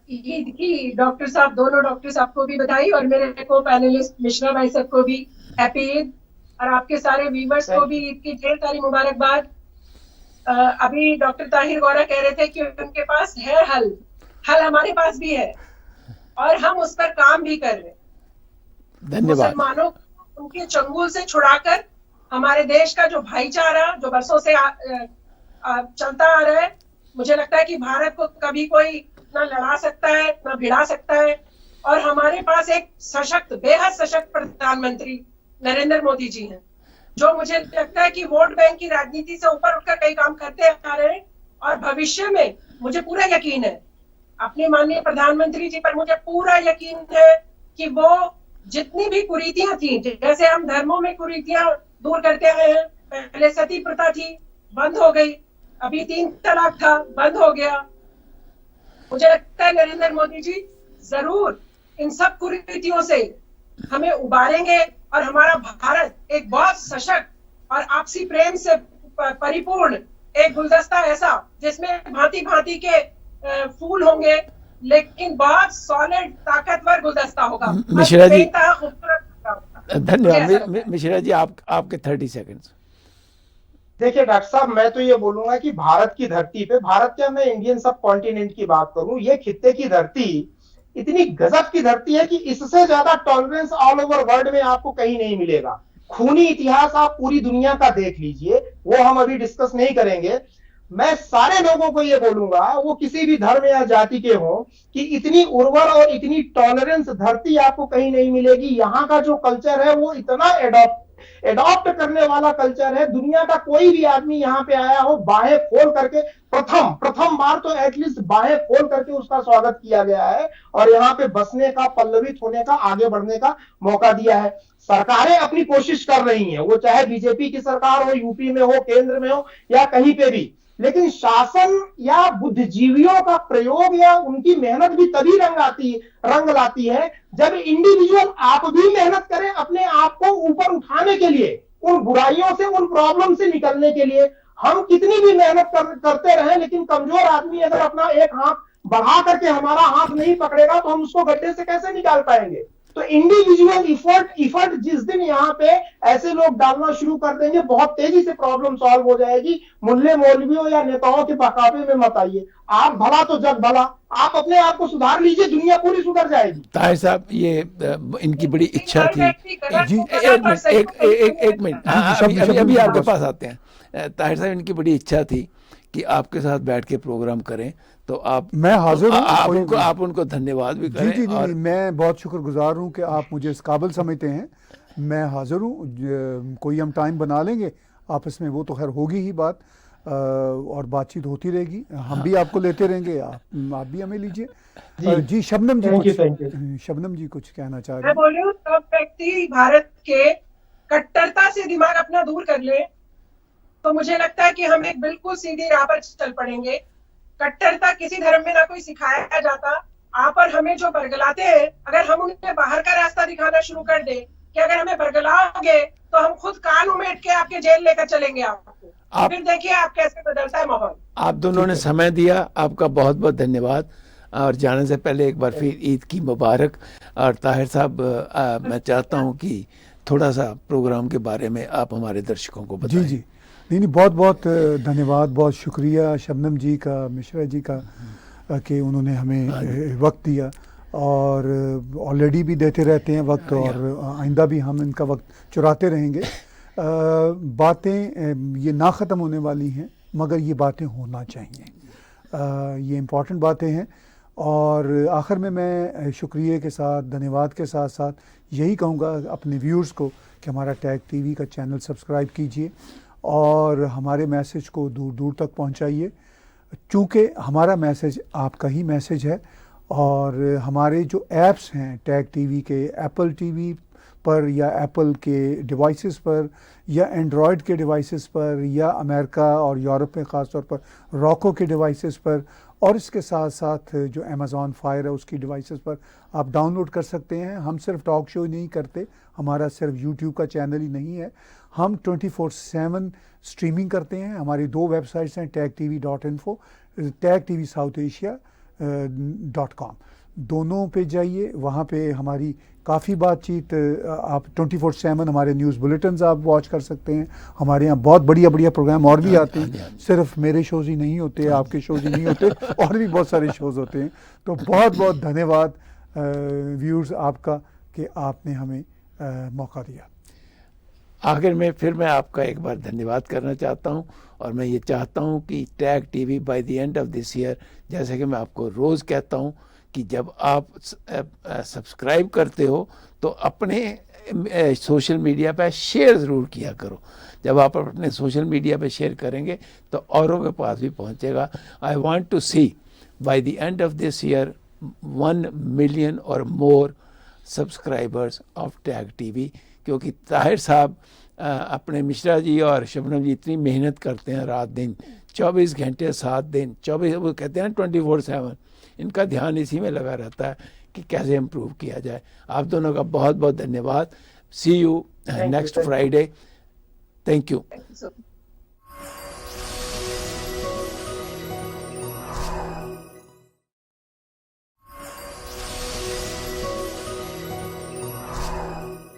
ईद की डॉक्टर साहब, दोनों डॉक्टर साहब को भी बधाई, और मेरे को पैनलिस्ट मिश्रा भाई साहब को भी हैप्पी ईद, और आपके सारे व्यूवर्स को भी ईद की ढेर सारी मुबारकबाद। अभी डॉक्टर ताहिर गौरा कह रहे थे कि उनके पास है हल हमारे पास भी है, और हम उस पर काम भी कर रहे हैं। धन्यवाद। मुसलमानों को उनके चंगुल से छुड़ाकर हमारे देश का जो भाईचारा जो बरसों से चलता आ रहा है, मुझे लगता है कि भारत को कभी कोई ना लड़ा सकता है ना भिड़ा सकता है। और हमारे पास एक सशक्त, बेहद सशक्त प्रधानमंत्री नरेंद्र मोदी जी हैं, जो मुझे लगता है कि वोट बैंक की राजनीति से ऊपर उठकर कई काम करते आ रहे हैं। और भविष्य में मुझे पूरा यकीन है, अपने माननीय प्रधानमंत्री जी पर मुझे पूरा यकीन है कि वो जितनी भी कुरीतियां थी, जैसे हम धर्मों में कुरीतियां दूर करते आए हैं, पहले सती प्रथा थी, बंद हो गई, अभी 3 तलाक था, बंद हो गया। मुझे लगता है नरेंद्र मोदी जी जरूर इन सब कुरीतियों से हमें उबारेंगे, और हमारा भारत एक बहुत सशक्त और आपसी प्रेम से परिपूर्ण एक गुलदस्ता ऐसा, जिसमें भांति भांति के फूल होंगे, लेकिन बहुत सॉलिड ताकतवर गुलदस्ता होगा। मिश्रा जी धन्यवाद। मिश्रा जी आपके 30 सेकंड्स। देखिए डॉक्टर साहब, मैं तो ये बोलूंगा कि भारत की धरती पे, भारत क्या, मैं इंडियन सब कॉन्टिनेंट की बात करूं, ये खित्ते की धरती इतनी गजब की धरती है कि इससे ज्यादा टॉलरेंस ऑल ओवर वर्ल्ड में आपको कहीं नहीं मिलेगा। खूनी इतिहास आप पूरी दुनिया का देख लीजिए, वो हम अभी डिस्कस नहीं करेंगे। मैं सारे लोगों को ये बोलूंगा, वो किसी भी धर्म या जाति के हो, कि इतनी उर्वर और इतनी टॉलरेंस धरती आपको कहीं नहीं मिलेगी। यहाँ का जो कल्चर है वो इतना एडॉप्ट करने वाला कल्चर है। दुनिया का कोई भी आदमी यहाँ पे आया हो, बाहें खोल करके, प्रथम बार तो एटलीस्ट बाहें खोल करके उसका स्वागत किया गया है और यहाँ पे बसने का, पल्लवित होने का, आगे बढ़ने का मौका दिया है। सरकारें अपनी कोशिश कर रही हैं, वो चाहे बीजेपी की सरकार हो, यूपी में हो, केंद्र में हो या कहीं पे भी, लेकिन शासन या बुद्धिजीवियों का प्रयोग या उनकी मेहनत भी तभी रंग लाती है जब इंडिविजुअल आप भी मेहनत करें अपने आप को ऊपर उठाने के लिए, उन बुराइयों से, उन प्रॉब्लम से निकलने के लिए। हम कितनी भी मेहनत करते रहे, लेकिन कमजोर आदमी अगर अपना एक हाथ बढ़ा करके हमारा हाथ नहीं पकड़ेगा तो हम उसको गड्ढे से कैसे निकाल पाएंगे। तो इंडिविजुअल इफर्ट जिस दिन यहाँ पे ऐसे लोग डालना शुरू कर देंगे, बहुत तेजी से प्रॉब्लम सॉल्व हो जाएगी। मुल्ले मौलवियों या नेताओं के बहकावे में मत आइए। आप भला तो जग भला, आप अपने आप को सुधार लीजिए, दुनिया पूरी सुधर जाएगी। ताहिर साहब, ये इनकी बड़ी इच्छा थी। जी, एक मिनट, अभी आपके पास आते हैं। ताहिर साहब, इनकी बड़ी इच्छा थी कि आपके साथ बैठ के प्रोग्राम करें, तो आप, मैं हाजिर हूँ। आप उनको धन्यवाद भी करें। जी, और मैं बहुत शुक्रगुजार हूँ कि आप मुझे इस काबिल समझते हैं। मैं हाजिर हूँ, कोई हम टाइम बना लेंगे आपस में, वो तो खैर होगी ही बात, और बातचीत होती रहेगी। हम भी आपको लेते रहेंगे, आप भी हमें लीजिए। जी शबनम जी कुछ कहना चाह रहे हैं? मैं बोल रही हूँ, सब व्यक्ति भारत के कट्टरता से दिमाग अपना दूर कर ले तो मुझे लगता है कि हम एक बिल्कुल सीधी राह पर चल पड़ेंगे। कट्टरता किसी धर्म में ना कोई सिखाया जाता। आप और हमें जो बरगलाते हैं, अगर हम उन्हें बाहर का रास्ता दिखाना शुरू कर दें कि अगर हमें बरगलाओगे तो हम खुद कान उमेट के आपके जेल लेकर चलेंगे आपको, फिर देखिए आप कैसे बदलता है माहौल। आप दोनों ने समय दिया, आपका बहुत बहुत धन्यवाद। और जाने से पहले एक बार फिर ईद की मुबारक। और ताहिर साहब, मैं चाहता हूँ कि थोड़ा सा प्रोग्राम के बारे में आप हमारे दर्शकों को बताएं। जी, नहीं, बहुत बहुत धन्यवाद, बहुत शुक्रिया शबनम जी का, मिश्रा जी का, कि उन्होंने हमें वक्त दिया, और ऑलरेडी भी देते रहते हैं वक्त, और आइंदा भी हम इनका वक्त चुराते रहेंगे। बातें ये ना ख़त्म होने वाली हैं, मगर ये बातें होना चाहिए। ये इम्पॉर्टेंट बातें हैं। और आखिर में मैं शुक्रिया के साथ, धन्यवाद के साथ साथ यही कहूँगा अपने व्यूअर्स को कि हमारा टैग टीवी का चैनल सब्सक्राइब कीजिए और हमारे मैसेज को दूर दूर तक पहुंचाइए, चूँकि हमारा मैसेज आपका ही मैसेज है। और हमारे जो ऐप्स हैं टैग टीवी के, एप्पल टीवी पर या एप्पल के डिवाइसेस पर या एंड्रॉयड के डिवाइसेस पर या अमेरिका और यूरोप में ख़ास तौर पर रॉको के डिवाइसेस पर, और इसके साथ साथ जो अमेज़ॉन फायर है उसकी डिवाइसेस पर आप डाउनलोड कर सकते हैं। हम सिर्फ टॉक शो नहीं करते, हमारा सिर्फ यूट्यूब का चैनल ही नहीं है, हम 24/7 स्ट्रीमिंग करते हैं। हमारी 2 वेबसाइट्स हैं, tagtv.info, tagtvsouth.asia.com। दोनों पे जाइए, वहाँ पे हमारी काफ़ी बातचीत, आप 24/7 हमारे न्यूज़ बुलेटिन्स आप वॉच कर सकते हैं। हमारे यहाँ बहुत बढ़िया प्रोग्राम और भी आते हैं, सिर्फ मेरे शोज़ ही नहीं होते, आपके शोज़ ही नहीं होते, और भी बहुत सारे शोज़ होते हैं। तो बहुत बहुत धन्यवाद व्यूअर्स आपका कि आपने हमें मौका दिया। आखिर में फिर मैं आपका एक बार धन्यवाद करना चाहता हूं, और मैं ये चाहता हूं कि tag TV bye the end of this year, जैसे कि मैं आपको रोज़ कहता हूं कि जब आप सब्सक्राइब करते हो तो अपने सोशल मीडिया पे शेयर ज़रूर किया करो। जब आप अपने सोशल मीडिया पे शेयर करेंगे तो औरों के पास भी पहुंचेगा। I want to see by the end of this year 1 million और more subscribers of tag TV, क्योंकि ताहिर साहब अपने मिश्रा जी और शबनम जी इतनी मेहनत करते हैं, रात दिन 24 घंटे 7 दिन 24, वो कहते हैं 24/7, इनका ध्यान इसी में लगा रहता है कि कैसे इम्प्रूव किया जाए। आप दोनों का बहुत बहुत धन्यवाद। See you next Friday. Thank you.